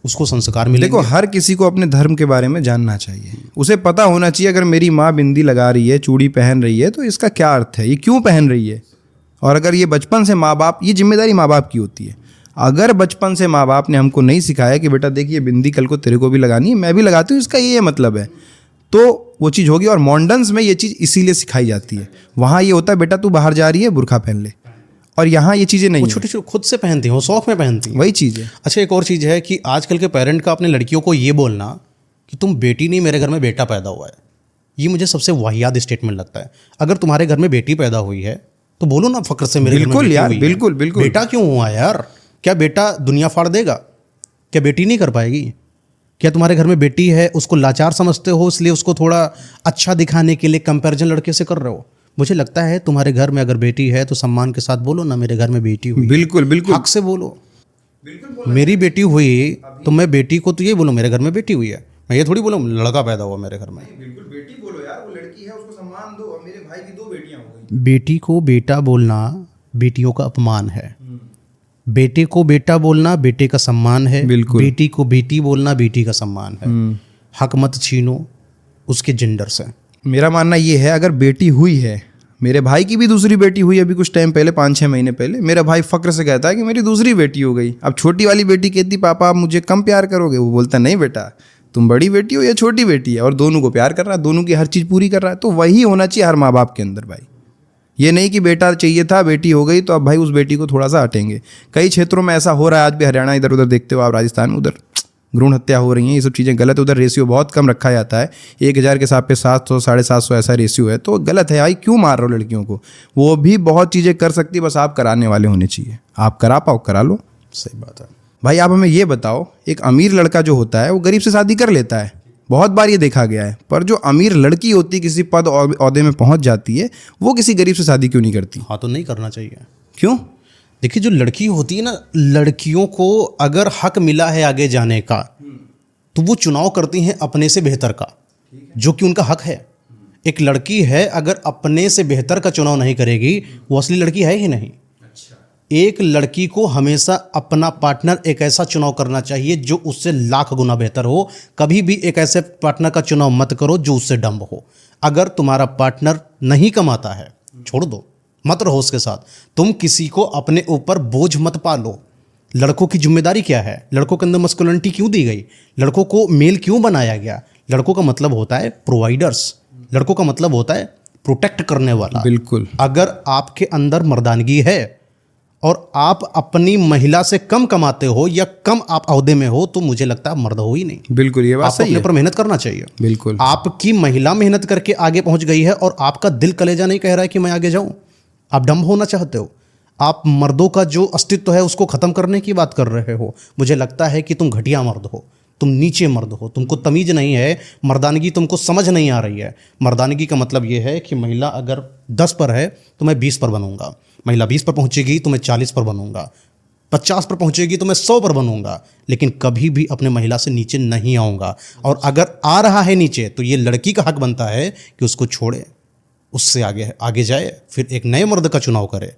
उसको संस्कार मिलेंगे। देखो, हर किसी को अपने धर्म के बारे में जानना चाहिए, उसे पता होना चाहिए अगर मेरी माँ बिंदी लगा रही है, चूड़ी पहन रही है, तो इसका क्या अर्थ है, ये क्यों पहन रही है। और अगर ये बचपन से माँ बाप, ये जिम्मेदारी माँ बाप की होती है, अगर बचपन से माँ बाप ने हमको नहीं सिखाया कि बेटा देखिए बिंदी कल को तेरे को भी लगानी है, मैं भी लगाती हूँ, इसका ये मतलब है, तो वो चीज़ होगी। और मॉडर्न्स में ये चीज़ इसीलिए सिखाई जाती है। वहाँ ये होता है बेटा तू बाहर जा रही है बुर्का पहन ले, और यहाँ ये चीज़ें नहीं, वो छोटी छोटी खुद से पहनती हैं, वो शौक में पहनती हैं, वही चीज़ है। अच्छा, एक और चीज़ है कि आजकल के पेरेंट का अपने लड़कियों को ये बोलना कि तुम बेटी नहीं, मेरे घर में बेटा पैदा हुआ है, ये मुझे सबसे वाहियात स्टेटमेंट लगता है। अगर तुम्हारे घर में बेटी पैदा हुई है तो बोलो ना फक्र से, मेरे घर में बिल्कुल बेटी यार, हुई है। बिल्कुल बिल्कुल। बेटा क्यों हुआ यार? क्या बेटा दुनिया फाड़ देगा? क्या बेटी नहीं कर पाएगी? क्या तुम्हारे घर में बेटी है उसको लाचार समझते हो, इसलिए उसको थोड़ा अच्छा दिखाने के लिए कंपैरिजन लड़के से कर रहे हो? मुझे लगता है तुम्हारे घर में अगर बेटी है तो सम्मान के साथ बोलो ना, मेरे घर में बेटी हुई। बिल्कुल बिल्कुल, हक से बोलो। मेरी बेटी हुई तो मैं बेटी को तो ये बोलूँ मेरे घर में बेटी हुई है, मैं ये थोड़ी बोलूँ लड़का पैदा हुआ मेरे घर में। बिल्कुल बेटी बोलो यार, वो लड़की है उसको सम्मान दो, और मेरे भाई की 2 बेटियां हो गई। बेटी को बेटा बोलना बेटियों का अपमान है, बेटे को बेटा बोलना बेटे का सम्मान है, बिल्कुल। बेटी को बेटी बोलना बेटी का सम्मान है। हक मत छीनो उसके जेंडर से। मेरा मानना ये है, अगर बेटी हुई है, मेरे भाई की भी दूसरी बेटी हुई अभी कुछ टाइम पहले, 5-6 महीने पहले, मेरा भाई फक्र से कहता है कि मेरी दूसरी बेटी हो गई। अब छोटी वाली बेटी कहती पापा आप मुझे कम प्यार करोगे, वो बोलता नहीं बेटा तुम बड़ी बेटी हो या छोटी बेटी है, और दोनों को प्यार कर रहा है, दोनों की हर चीज़ पूरी कर रहा है। तो वही होना चाहिए हर माँ बाप के अंदर भाई। ये नहीं कि बेटा चाहिए था बेटी हो गई तो अब भाई उस बेटी को थोड़ा सा हटेंगे। कई क्षेत्रों में ऐसा हो रहा है आज भी, हरियाणा इधर उधर देखते हो आप, राजस्थान में उधर भ्रूण हत्या हो रही है, ये सब चीज़ें गलत है। उधर रेशियो बहुत कम रखा जाता है, 1000 के हिसाब पे 700 750 ऐसा रेशियो है, तो गलत है भाई। क्यों मार रहे हो लड़कियों को? वो भी बहुत चीज़ें कर सकती है, बस आप कराने वाले होने चाहिए। आप करा पाओ करा लो। सही बात है भाई आप हमें ये बताओ, एक अमीर लड़का जो होता है वो गरीब से शादी कर लेता है, बहुत बार ये देखा गया है, पर जो अमीर लड़की होती है किसी पद ओहदे में पहुंच जाती है, वो किसी गरीब से शादी क्यों नहीं करती? हाँ, तो नहीं करना चाहिए। क्यों? देखिए जो लड़की होती है ना, लड़कियों को अगर हक मिला है आगे जाने का तो वो चुनाव करती हैं अपने से बेहतर का, जो कि उनका हक है। एक लड़की है अगर अपने से बेहतर का चुनाव नहीं करेगी वो असली लड़की है ही नहीं। एक लड़की को हमेशा अपना पार्टनर एक ऐसा चुनाव करना चाहिए जो उससे लाख गुना बेहतर हो। कभी भी एक ऐसे पार्टनर का चुनाव मत करो जो उससे डम्ब हो। अगर तुम्हारा पार्टनर नहीं कमाता है छोड़ दो, मत रहो उसके साथ। तुम किसी को अपने ऊपर बोझ मत पालो। लड़कों की जिम्मेदारी क्या है? लड़कों के अंदर मस्कुलिनिटी क्यों दी गई? लड़कों को मेल क्यों बनाया गया? लड़कों का मतलब होता है प्रोवाइडर्स, लड़कों का मतलब होता है प्रोटेक्ट करने वाला। बिल्कुल। अगर आपके अंदर मर्दानगी है और आप अपनी महिला से कम कमाते हो या कम आप ओहदे में हो तो मुझे लगता है मर्द हो ही नहीं। बिल्कुल, ये बात आपको सही अपने है। ऊपर मेहनत करना चाहिए। बिल्कुल। आपकी महिला मेहनत करके आगे पहुंच गई है और आपका दिल कलेजा नहीं कह रहा है कि मैं आगे जाऊं। आप डम्ब होना चाहते हो, आप मर्दों का जो अस्तित्व है उसको ख़त्म करने की बात कर रहे हो। मुझे लगता है कि तुम घटिया मर्द हो, तुम नीचे मर्द हो, तुमको तमीज़ नहीं है, मर्दानगी तुमको समझ नहीं आ रही है। मर्दानगी का मतलब ये है कि महिला अगर 10 पर है तो मैं 20 पर बनूंगा, महिला 20 पर पहुंचेगी तो मैं 40 पर बनूंगा, 50 पर पहुंचेगी तो मैं 100 पर बनूंगा, लेकिन कभी भी अपने महिला से नीचे नहीं आऊँगा। और अगर आ रहा है नीचे तो ये लड़की का हक बनता है कि उसको छोड़े, उससे आगे जाए, फिर एक नए मर्द का चुनाव करे।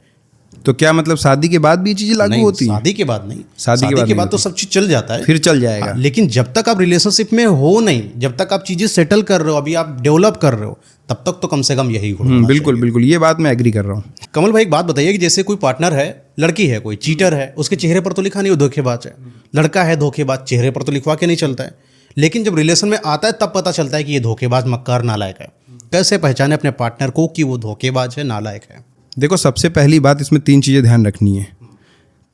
तो क्या मतलब शादी के बाद भी ये चीज़ें लागू होती हैं? शादी के बाद नहीं, शादी के बाद तो सब चीज़ चल जाता है, फिर चल जाएगा। लेकिन जब तक आप रिलेशनशिप में हो नहीं, जब तक आप चीज़ें सेटल कर रहे हो, अभी आप डेवलप कर रहे हो, तब तक तो कम से कम यही होना चाहिए। बिल्कुल बिल्कुल, ये बात मैं एग्री कर रहा हूँ। कमल भाई एक बात बताइए कि जैसे कोई पार्टनर है, लड़की है, कोई चीटर है, उसके चेहरे पर तो लिखा नहीं वो धोखेबाज है, लड़का है धोखेबाज, चेहरे पर तो लिखवा के नहीं चलता है, लेकिन जब रिलेशन में आता है तब पता चलता है कि ये धोखेबाज मक्कार नालायक है। कैसे पहचाने अपने पार्टनर को कि वो धोखेबाज है, नालायक है? देखो, सबसे पहली बात इसमें 3 चीज़ें ध्यान रखनी है।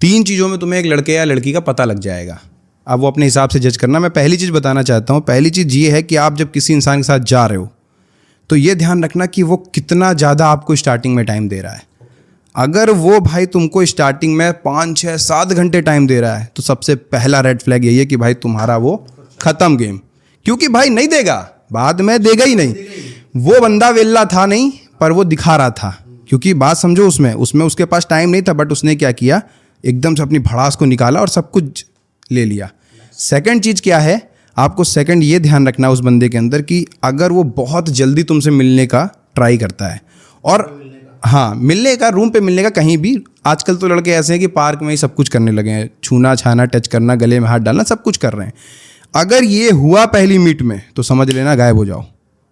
3 चीज़ों में तुम्हें एक लड़के या लड़की का पता लग जाएगा। अब वो अपने हिसाब से जज करना। मैं पहली चीज़ बताना चाहता हूँ। पहली चीज़ ये है कि आप जब किसी इंसान के साथ जा रहे हो तो ये ध्यान रखना कि वो कितना ज़्यादा आपको स्टार्टिंग में टाइम दे रहा है। अगर वो भाई तुमको स्टार्टिंग में 5, 6, 7 घंटे टाइम दे रहा है तो सबसे पहला रेड फ्लैग यही है कि भाई तुम्हारा वो ख़त्म गेम। क्योंकि भाई नहीं देगा, बाद में देगा ही नहीं। वो बंदा वेल्ला था नहीं, पर वो दिखा रहा था। क्योंकि बात समझो, उसमें उसके पास टाइम नहीं था, बट उसने क्या किया, एकदम से अपनी भड़ास को निकाला और सब कुछ ले लिया। सेकंड चीज़ क्या है, आपको सेकंड ये ध्यान रखना उस बंदे के अंदर कि अगर वो बहुत जल्दी तुमसे मिलने का ट्राई करता है, और हाँ मिलने का, रूम पे मिलने का, कहीं भी, आजकल तो लड़के ऐसे हैं कि पार्क में ही सब कुछ करने लगे हैं, छूना छाना, टच करना, गले में हाथ डालना, सब कुछ कर रहे हैं। अगर ये हुआ पहली मीट में तो समझ लेना गायब हो जाओ,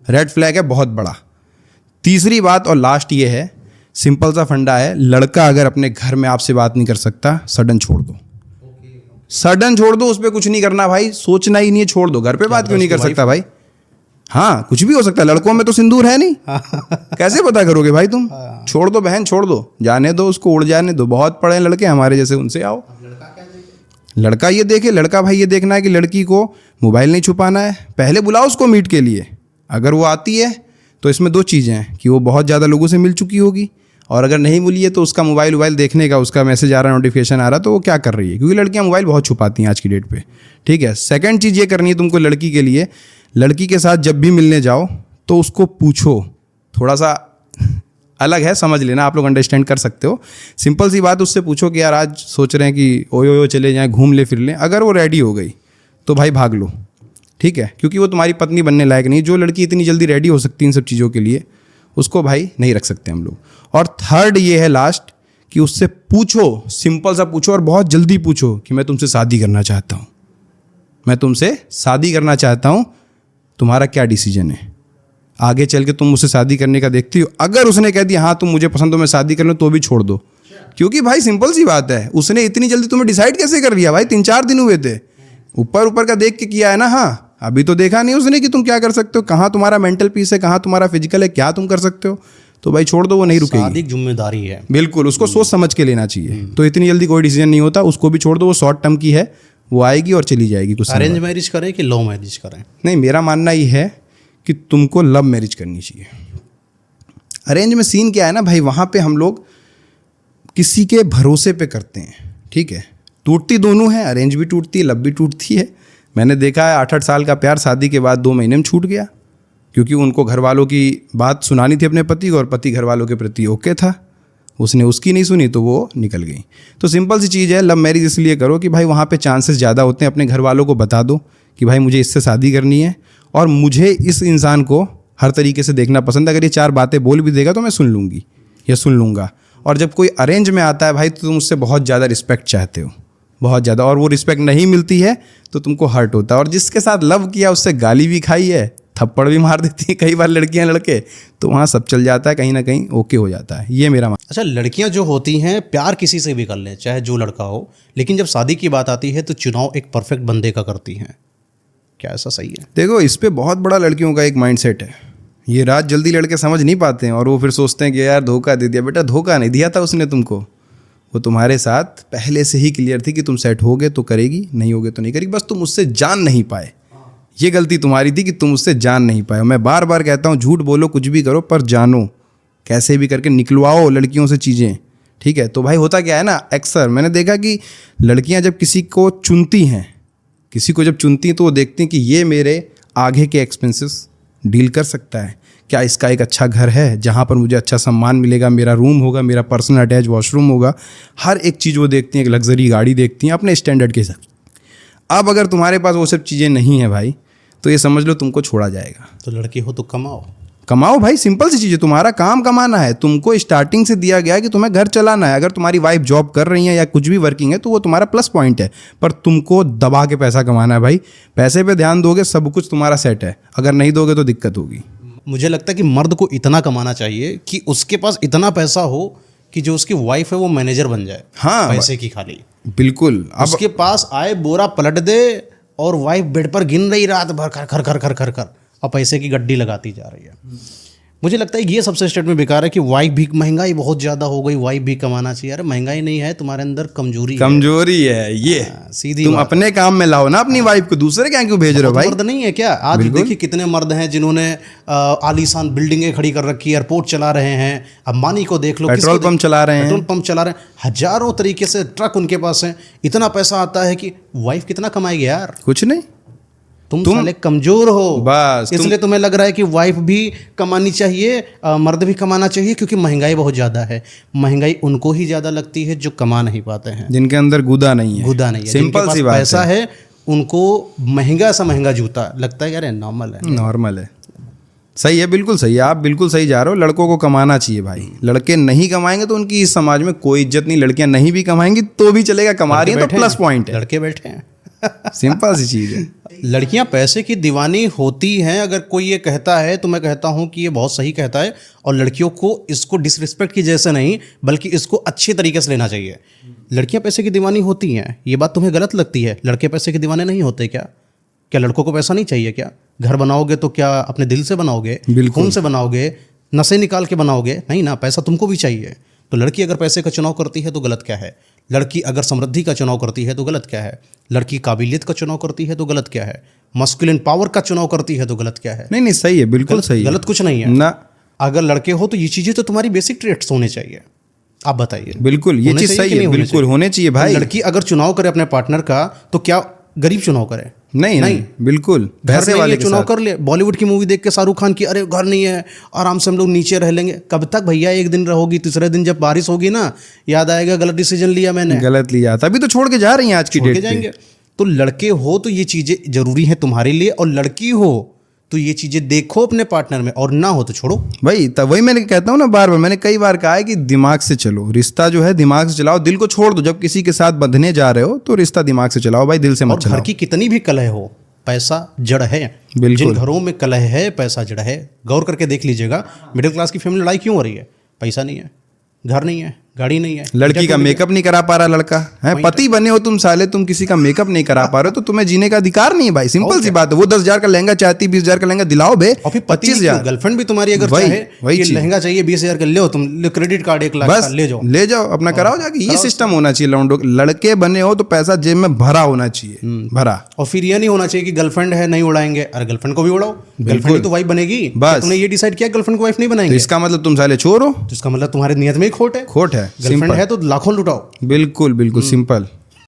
रेड फ्लैग है बहुत बड़ा। तीसरी बात और लास्ट ये है, सिंपल सा फंडा है, लड़का अगर अपने घर में आपसे बात नहीं कर सकता, सडन छोड़ दो। सडन छोड़ दो, उस पर कुछ नहीं करना भाई, सोचना ही नहीं है, छोड़ दो। घर पे बात क्यों नहीं कर सकता भाई? हाँ कुछ भी हो सकता है, लड़कों में तो सिंदूर है नहीं, कैसे पता करोगे भाई तुम? छोड़ दो बहन, छोड़ दो, जाने दो उसको, उड़ जाने दो। बहुत पढ़े हैं लड़के हमारे जैसे, उनसे आओ। लड़का ये देखे, लड़का भाई ये देखना है कि लड़की को मोबाइल नहीं छुपाना है। पहले बुलाओ उसको मीट के लिए, अगर वो आती है तो इसमें 2 चीज़ें हैं कि वो बहुत ज़्यादा लोगों से मिल चुकी होगी, और अगर नहीं मिली है तो उसका मोबाइल देखने का, उसका मैसेज आ रहा है, नोटिफिकेशन आ रहा है, तो वो क्या कर रही है, क्योंकि लड़कियां मोबाइल बहुत छुपाती हैं आज की डेट पे। ठीक है। सेकंड चीज़ ये करनी है तुमको लड़की के लिए, लड़की के साथ जब भी मिलने जाओ तो उसको पूछो, थोड़ा सा अलग है, समझ लेना, आप लोग अंडरस्टैंड कर सकते हो। सिंपल सी बात, उससे पूछो कि यार आज सोच रहे हैं कि ओयो चले जाएं, घूम ले फिर लें। अगर वो रेडी हो गई तो भाई भाग लो, ठीक है, क्योंकि वो तुम्हारी पत्नी बनने लायक नहीं। जो लड़की इतनी जल्दी रेडी हो सकती है इन सब चीज़ों के लिए, उसको भाई नहीं रख सकते हम लोग। और थर्ड ये है लास्ट, कि उससे पूछो, सिंपल सा पूछो और बहुत जल्दी पूछो कि मैं तुमसे शादी करना चाहता हूँ, मैं तुमसे शादी करना चाहता हूँ, तुम्हारा क्या डिसीजन है, आगे चल के तुम मुझसे शादी करने का देखती हो? अगर उसने कह दिया हाँ तुम मुझे पसंद हो, मैं शादी कर लूँ, तो भी छोड़ दो। क्योंकि भाई सिंपल सी बात है, उसने इतनी जल्दी तुम्हें डिसाइड कैसे कर लिया भाई? 3-4 दिन हुए थे, ऊपर का देख के किया है ना। हाँ अभी तो देखा नहीं उसने कि तुम क्या कर सकते हो, कहाँ तुम्हारा मेंटल पीस है, कहाँ तुम्हारा फिजिकल है, क्या तुम कर सकते हो। तो भाई छोड़ दो, वो नहीं रुकेगी। शादी जिम्मेदारी है, बिल्कुल, उसको सोच समझ के लेना चाहिए। तो इतनी जल्दी कोई डिसीजन नहीं होता, उसको भी छोड़ दो, वो शॉर्ट टर्म की है, वो आएगी और चली जाएगी। कुछ अरेंज मैरिज करें कि लव मैरिज करें? नहीं, मेरा मानना ये है कि तुमको लव मैरिज करनी चाहिए। अरेंज में सीन क्या है ना भाई, वहाँ पे हम लोग किसी के भरोसे पे करते हैं, ठीक है, टूटती दोनों है, अरेंज भी टूटती है, लव भी टूटती है। मैंने देखा है 8-8 साल का प्यार शादी के बाद 2 महीने में छूट गया, क्योंकि उनको घर वालों की बात सुनानी थी अपने पति को, और पति घर वालों के प्रति ओके था, उसने उसकी नहीं सुनी तो वो निकल गई। तो सिंपल सी चीज़ है, लव मैरिज इसलिए करो कि भाई वहाँ पे चांसेस ज़्यादा होते हैं। अपने घर वालों को बता दो कि भाई मुझे इससे शादी करनी है और मुझे इस इंसान को हर तरीके से देखना पसंद है, अगर ये 4 बातें बोल भी देगा तो मैं सुन लूँगी या सुन लूँगा। और जब कोई अरेंज में आता है भाई, तो तुम उससे बहुत ज़्यादा रिस्पेक्ट चाहते हो, बहुत ज़्यादा, और वो रिस्पेक्ट नहीं मिलती है तो तुमको हर्ट होता है। और जिसके साथ लव किया उससे गाली भी खाई है, थप्पड़ भी मार देती है कई बार लड़कियां लड़के, तो वहाँ सब चल जाता है, कहीं ना कहीं ओके हो जाता है। ये मेरा अच्छा, लड़कियां जो होती हैं प्यार किसी से भी कर लें, चाहे जो लड़का हो, लेकिन जब शादी की बात आती है तो चुनाव एक परफेक्ट बंदे का करती हैं, क्या ऐसा सही है? देखो, इस पे बहुत बड़ा लड़कियों का एक माइंडसेट है, ये रात जल्दी लड़के समझ नहीं पाते हैं और वो फिर सोचते हैं कि यार धोखा दे दिया। बेटा धोखा नहीं दिया था उसने तुमको, वो तुम्हारे साथ पहले से ही क्लियर थी कि तुम सेट होगे तो करेगी, नहीं होगे तो नहीं करेगी, बस तुम उससे जान नहीं पाए। ये गलती तुम्हारी थी कि तुम उससे जान नहीं पाए। मैं बार बार कहता हूँ, झूठ बोलो कुछ भी करो पर जानो, कैसे भी करके निकलवाओ लड़कियों से चीज़ें, ठीक है। तो भाई होता क्या है ना, अक्सर मैंने देखा कि लड़कियां जब किसी को चुनती हैं, तो वो देखती हैं कि ये मेरे आगे के एक्सपेंसेस डील कर सकता है क्या, इसका एक अच्छा घर है जहाँ पर मुझे अच्छा सम्मान मिलेगा, मेरा रूम होगा, मेरा पर्सनल अटैच वॉशरूम होगा, हर एक चीज़ वो देखती हैं, एक लग्जरी गाड़ी देखती हैं अपने स्टैंडर्ड के साथ। अब अगर तुम्हारे पास वो सब चीज़ें नहीं हैं भाई, तो ये समझ लो तुमको छोड़ा जाएगा। तो लड़की हो तो कमाओ भाई, सिंपल सी चीज़ है, तुम्हारा काम कमाना है। तुमको स्टार्टिंग से दिया गया है कि तुम्हें घर चलाना है। अगर तुम्हारी वाइफ जॉब कर रही है या कुछ भी वर्किंग है तो वो तुम्हारा प्लस पॉइंट है, पर तुमको दबा के पैसा कमाना है भाई। पैसे पे ध्यान दोगे सब कुछ तुम्हारा सेट है, अगर नहीं दोगे तो दिक्कत होगी। मुझे लगता है कि मर्द को इतना कमाना चाहिए कि उसके पास इतना पैसा हो कि जो उसकी वाइफ है वो मैनेजर बन जाए। हाँ, पैसे की खाली, बिल्कुल। अब उसके पास आए, बोरा पलट दे और वाइफ बेड पर गिन रही रात भर, खर खर खर खर खर खर, और पैसे की गड्डी लगाती जा रही है। मुझे लगता है ये सबसे स्टेट में बेकार है कि वाइफ भी, महंगाई बहुत ज़्यादा हो गई, वाइफ भी कमाना चाहिए। अरे महंगाई नहीं है, तुम्हारे अंदर कमजोरी है। कमजोरी है ये, सीधी तुम बात। अपने काम में लाओ ना अपनी वाइफ को, दूसरे क्या क्यों भेज रहे हो भाई? मर्द नहीं है क्या? आज देखिए कितने मर्द हैं जिन्होंने आलीशान बिल्डिंगें खड़ी कर रखी है, एयरपोर्ट चला रहे हैं। अंबानी को देख लो, पेट्रोल पंप चला रहे हैं, पेट्रोल पंप चला रहे हैं, हजारों तरीके से ट्रक उनके पास है। इतना पैसा आता है कि वाइफ कितना कमाएगी यार? कुछ नहीं, तुम साले कमजोर हो बस इसलिए तुम्हें लग रहा है कि वाइफ भी कमानी चाहिए, मर्द भी कमाना चाहिए, क्योंकि महंगाई बहुत ज़्यादा है। महंगाई उनको ही ज़्यादा लगती है जो कमा नहीं पाते हैं, जिनके अंदर गुदा नहीं है। गुदा नहीं है, सिंपल सी बात पैसा है, उनको महंगा सा महंगा जूता लगता है। यार नॉर्मल है, नॉर्मल है। सही है, बिल्कुल सही है, आप बिल्कुल सही जा रहे हो। लड़कों को कमाना चाहिए भाई। लड़के नहीं कमाएंगे तो उनकी इस समाज में कोई इज्जत नहीं। लड़कियां नहीं भी कमाएंगी तो भी चलेगा, कमा रही है तो प्लस पॉइंट है। लड़के बैठे हैं सिंपल सी चीज़ है। लड़कियां पैसे की दीवानी होती हैं। अगर कोई ये कहता है तो मैं कहता हूं कि ये बहुत सही कहता है, और लड़कियों को इसको डिसरिस्पेक्ट की जैसे नहीं, बल्कि इसको अच्छे तरीके से लेना चाहिए। लड़कियां पैसे की दीवानी होती हैं, ये बात तुम्हें गलत लगती है? लड़के पैसे के दीवाने नहीं होते क्या? क्या लड़कों को पैसा नहीं चाहिए क्या? घर बनाओगे तो क्या अपने दिल से बनाओगे, खून से बनाओगे, नशे निकाल के बनाओगे? नहीं ना, पैसा तुमको भी चाहिए। तो लड़की अगर पैसे का चुनाव करती है तो गलत क्या है? लड़की अगर समृद्धि का चुनाव करती है तो गलत क्या है? लड़की काबिलियत का चुनाव करती है तो गलत क्या है? मस्कुलिन पावर का चुनाव करती है तो गलत क्या है? नहीं नहीं, सही है, बिल्कुल सही है, गलत कुछ नहीं है ना। अगर लड़के हो तो ये चीज़ें तो तुम्हारी बेसिक ट्रेट्स होने चाहिए। आप बताइए। बिल्कुल ये चीज़ सही है, बिल्कुल होने चाहिए भाई। लड़की अगर चुनाव करे अपने पार्टनर का तो क्या गरीब चुनाव करे? नहीं नहीं, बिल्कुल पैसे वाले चुनाव कर ले। बॉलीवुड की मूवी देख के शाहरुख खान की, अरे घर नहीं है, आराम से हम लोग नीचे रह लेंगे। कब तक भैया? एक दिन रहोगी, तीसरे दिन जब बारिश होगी ना, याद आएगा गलत डिसीजन लिया मैंने, गलत लिया, तभी तो छोड़ के जा रही हैं आज की डेट पे। जाएंगे। तो लड़के हो तो ये चीज़ें जरूरी हैं तुम्हारे लिए, और लड़की हो तो ये चीज़ें देखो अपने पार्टनर में, और ना हो तो छोड़ो भाई। तब वही मैंने कहता हूँ ना, बार बार मैंने कई बार कहा है कि दिमाग से चलो। रिश्ता जो है दिमाग से चलाओ, दिल को छोड़ दो। जब किसी के साथ बंधने जा रहे हो तो रिश्ता दिमाग से चलाओ भाई, दिल से मत चलाओ। घर की कितनी भी कलह हो, पैसा जड़ है। बिल्कुल। जिन घरों में कलह है, पैसा जड़ है। गौर करके देख लीजिएगा, मिडिल क्लास की फैमिली लड़ाई क्यों हो रही है? पैसा नहीं है, घर नहीं है, गाड़ी नहीं है, लड़की का मेकअप नहीं करा पा रहा लड़का है। पति बने हो तुम साले, तुम किसी का मेकअप नहीं करा पा रहे हो तो तुम्हें जीने का अधिकार नहीं है भाई। सिंपल सी बात है। वो 10,000 का लहंगा चाहती, 20,000 का लहंगा दिलाओ बे, और फिर 25,000। गर्लफ्रेंड भी तुम्हारी अगर चाहे कि लहंगा चाहिए 20,000 का, ले तुम क्रेडिट कार्ड 1 लाख का ले जाओ अपना कराओ जाके। ये सिस्टम होना चाहिए। लड़के बने हो तो पैसा जेब में भरा होना चाहिए, भरा। और फिर ये नहीं होना चाहिए कि गर्लफ्रेंड है नहीं उड़ाएंगे। अरे गर्लफ्रेंड को भी उड़ाओ, गर्लफ्रेंड तो वाइफ बनेगी। बस तुमने ये डिसाइड किया गर्लफ्रेंड को वाइफ नहीं बनाएंगे, इसका मतलब तुम साले चोर हो। तो इसका मतलब तुम्हारी नियत में ही खोट है। खोट है। गर्लफ्रेंड है तो लाखों लुटाओ। बिल्कुल बिल्कुल सिंपल।